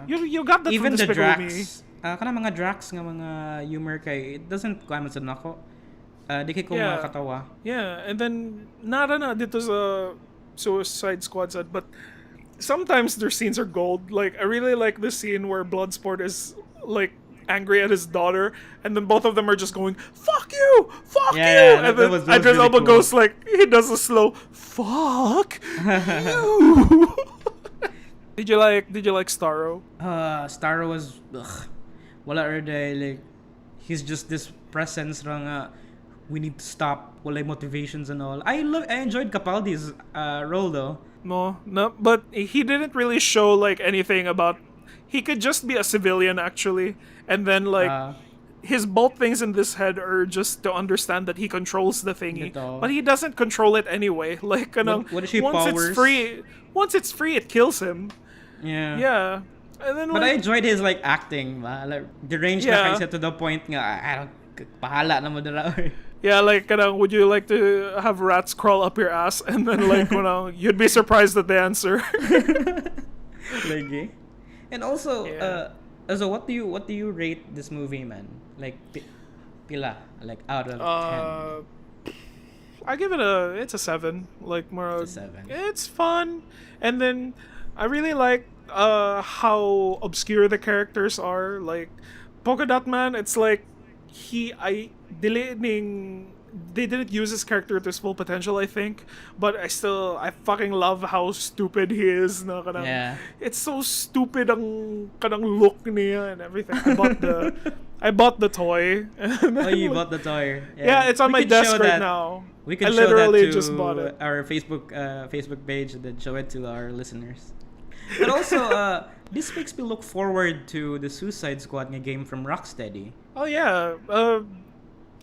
you got that even from the Despicable Me. Drax, kanang mga Drax nga mga humor kay, it doesn't kuha sa nako. Di kay ko Yeah. makatawa. Yeah, and then nara na dito sa Suicide Squad set, but sometimes their scenes are gold. Like, I really like the scene where Bloodsport is like angry at his daughter, and then both of them are just going, "Fuck you, fuck you," Yeah, and then that was Idris really Elba cool. goes like, he does a slow "fuck you." Did you like Starro? Starro was wala er day, like he's just this presence ra nga we need to stop wala motivations and all. I enjoyed Capaldi's role though. No, but he didn't really show like anything about. He could just be a civilian actually, and then like his both things in this head are just to understand that he controls the thingy, Ito. but he doesn't control it anyway. Like, What is he once powers? once it's free, it kills him. Yeah. Yeah, and then But I like, enjoyed his like acting, ba? Like deranged Yeah. na kaysa to the point nga I don't pahala na mo dira. yeah, like, would you like to have rats crawl up your ass? And then like, you'd be surprised at the answer. Lagi. And also, Yeah. so what do you rate this movie, man? Like pila, like out of 10. I give it it's a 7. Like, more It's a 7. It's fun, and then I really like how obscure the characters are. Like Polka Dot Man, it's like they didn't use his character to his full potential, I think, but I fucking love how stupid he is. Na kanang, Yeah. it's so stupid ang kanang look niya and everything. I bought the toy. Oh, you bought the toy. Yeah, it's on We my could desk show right that- now. We could I show that literally to just bought it. our Facebook page and then show it to our listeners. But also, this makes me look forward to the Suicide Squad nga game from Rocksteady. Oh yeah,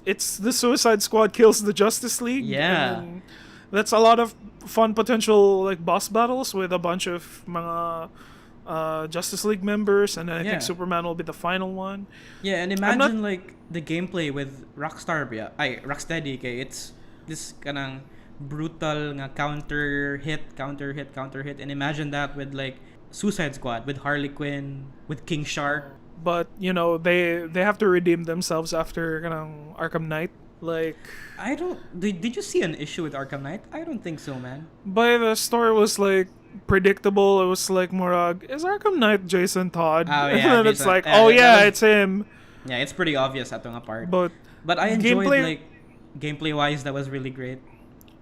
it's the Suicide Squad kills the Justice League. Yeah. and that's a lot of fun potential like boss battles with a bunch of mga Justice League members, and then I Yeah. think Superman will be the final one. Yeah, and I'm imagine like the gameplay with Rocksteady kay it's this kanang brutal nga counter hit, and imagine that with like Suicide Squad with Harley Quinn, with King Shark. But they have to redeem themselves after kanang Arkham Knight. Like, I don't did you see an issue with Arkham Knight? I don't think so, man. but the story was like predictable. It was like Morag, is Arkham Knight Jason Todd? Oh, And yeah, then it's Jason- like, that oh yeah, was- it's him. Yeah, it's pretty obvious atong part. But I enjoyed gameplay- like gameplay wise that was really great.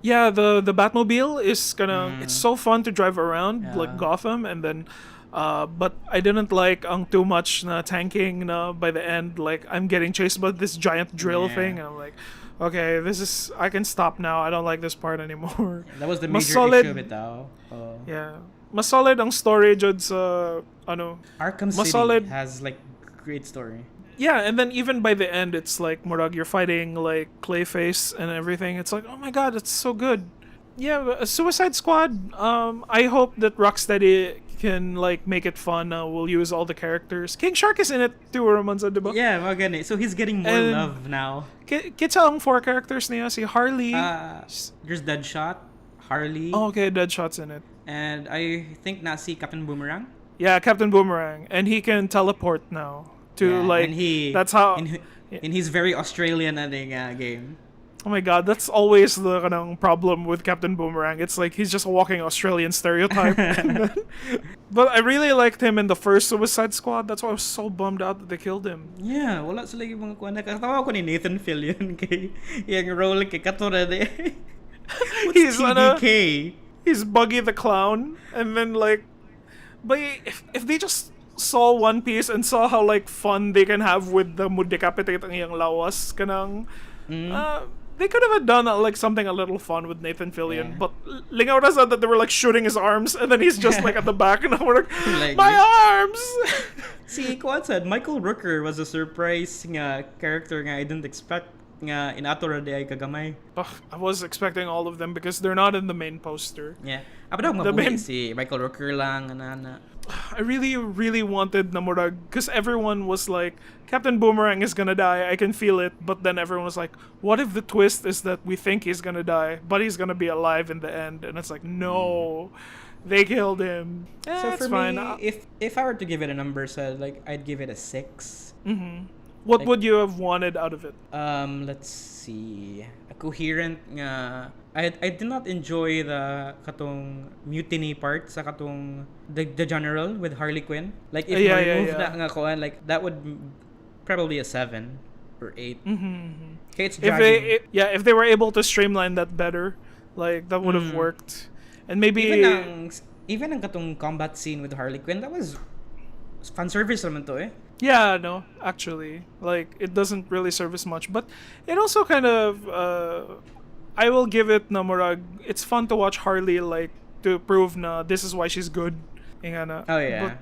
yeah, the Batmobile is it's so fun to drive around Yeah. like Gotham, and then but I didn't like too much na tanking na by the end. Like, I'm getting chased by this giant drill Yeah. thing, and I'm like, okay, I can stop now. I don't like this part anymore. That was the Mas major solid- issue bitaw. Yeah. Mas solid ang story jud sa Arkham Mas City solid- has like great story. yeah, and then even by the end, it's like, Murag, you're fighting like Clayface and everything. It's like, oh my god, it's so good. Yeah, Suicide Squad. I hope that Rocksteady can like make it fun. We'll use all the characters. King Shark is in it too, Romanza, diba? Yeah, mga gani. So he's getting more And- love now. Kitsa ang 4 characters niya. Si Harley. There's Deadshot, Harley, Oh, okay, Deadshot's in it. and I think na si Captain Boomerang. Yeah, Captain Boomerang, and he can teleport now to Yeah, like. and he that's how. in his very Australian game. Oh my god, that's always the kanang problem with Captain Boomerang. It's like he's just a walking Australian stereotype. But I really liked him in the first Suicide Squad. That's why I was so bummed out that they killed him. Yeah, wala sila yung mga kuwan. Nakatawa ko ni Nathan Fillion kay yung role kay Katora de. What's He's TDK? He's Buggy the Clown, and then like, but if they just saw One Piece and saw how like fun they can have with the decapitate ang iyang lawas, kanang, They could have done like something a little fun with Nathan Fillion, Yeah. but Lingaura said that they were like shooting his arms, and then he's just like at the back, and we're like, Like my arms. See, Kwan said Michael Rooker was a surprise nga character nga I didn't expect nga inatura di ay kagamay. Ugh, I was expecting all of them because they're not in the main poster. Yeah. Apa daw The mabuhi main- si Michael Rooker lang ana. I really, really wanted Namorag because everyone was like, Captain Boomerang is gonna die. I can feel it. But then everyone was like, what if the twist is that we think he's gonna die, but he's gonna be alive in the end? And it's like, no, they killed him. So It's for fine. me, if I were to give it a number, so like I'd give it a 6. What like- would you have wanted out of it? Let's see. A coherent nga I did not enjoy the katong mutiny part sa katong the general with Harley Quinn. Like if Yeah, you remove yeah. that nga koan, like that would probably a 7 or 8. Okay, it's If dragging. if they were able to streamline that better, like that would have worked. And maybe even ang katong combat scene with Harley Quinn, that was fan service naman to eh. yeah, no, actually, like it doesn't really service much, but it also kind of I will give it Namorag. It's fun to watch Harley like to prove na this is why she's good. Nga na. Oh yeah.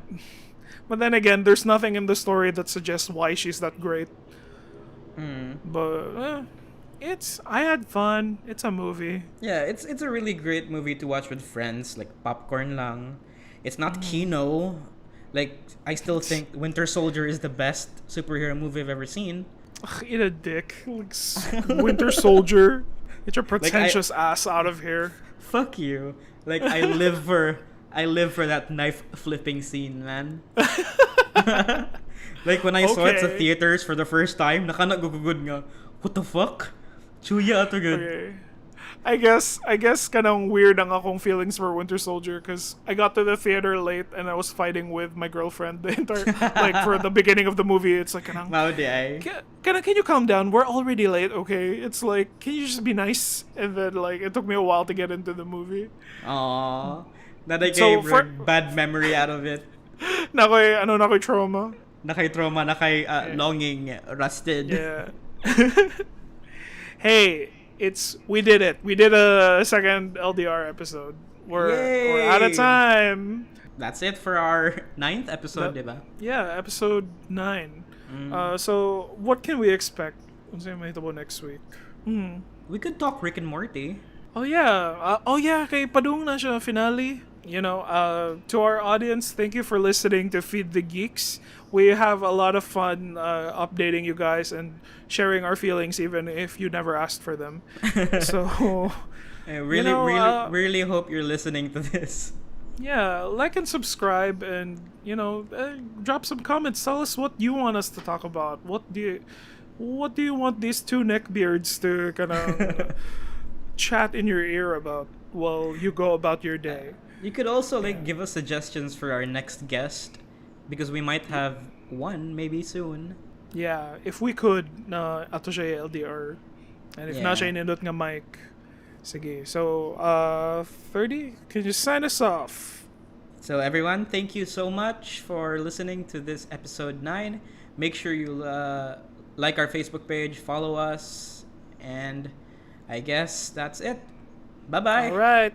But then again, there's nothing in the story that suggests why she's that great. But I had fun. It's a movie. Yeah, it's a really great movie to watch with friends, like popcorn lang. It's not Kino. Like I still think Winter Soldier is the best superhero movie I've ever seen. Ugh, eat a dick. Like, Winter Soldier. Get your pretentious ass out of here. Fuck you. Like I live for that knife flipping scene, man. Like when I saw it sa Okay. theaters for the first time, nakanagugugod nga. What the fuck? Chuya ato good. Okay. I guess kanang weird ang akong feelings for Winter Soldier because I got to the theater late and I was fighting with my girlfriend the entire like for the beginning of the movie. It's like kanang Mao di ay. can you calm down? We're already late, okay? It's like, can you just be nice? And then like it took me a while to get into the movie. Aww. That I So, gave for- bad memory out of it. Nakoy trauma. Nakay trauma, nakay longing, rusted. Yeah. Hey, we did it. We did a second LDR episode. We're out of Yay! time. That's it for our 9th episode, diba? Yeah, episode 9. So what can we expect? Ano may hitabo next week? We could talk Rick and Morty. Oh yeah. Kay padung na siya finale. You know, to our audience, thank you for listening to Feed the Geeks. We have a lot of fun updating you guys and sharing our feelings, even if you never asked for them. So, I really, know, really hope you're listening to this. yeah, like and subscribe, and drop some comments. Tell us what you want us to talk about. What do you want these two neckbeards to kind of chat in your ear about while you go about your day? You could also give us suggestions for our next guest, because we might have one maybe soon. Yeah, if we could, ato siya LDR. And if na siya inindot nga mic. Sige. So, Thirdy, can you sign us off? So everyone, thank you so much for listening to this episode 9. Make sure you like our Facebook page, follow us, and I guess that's it. Bye-bye. All right.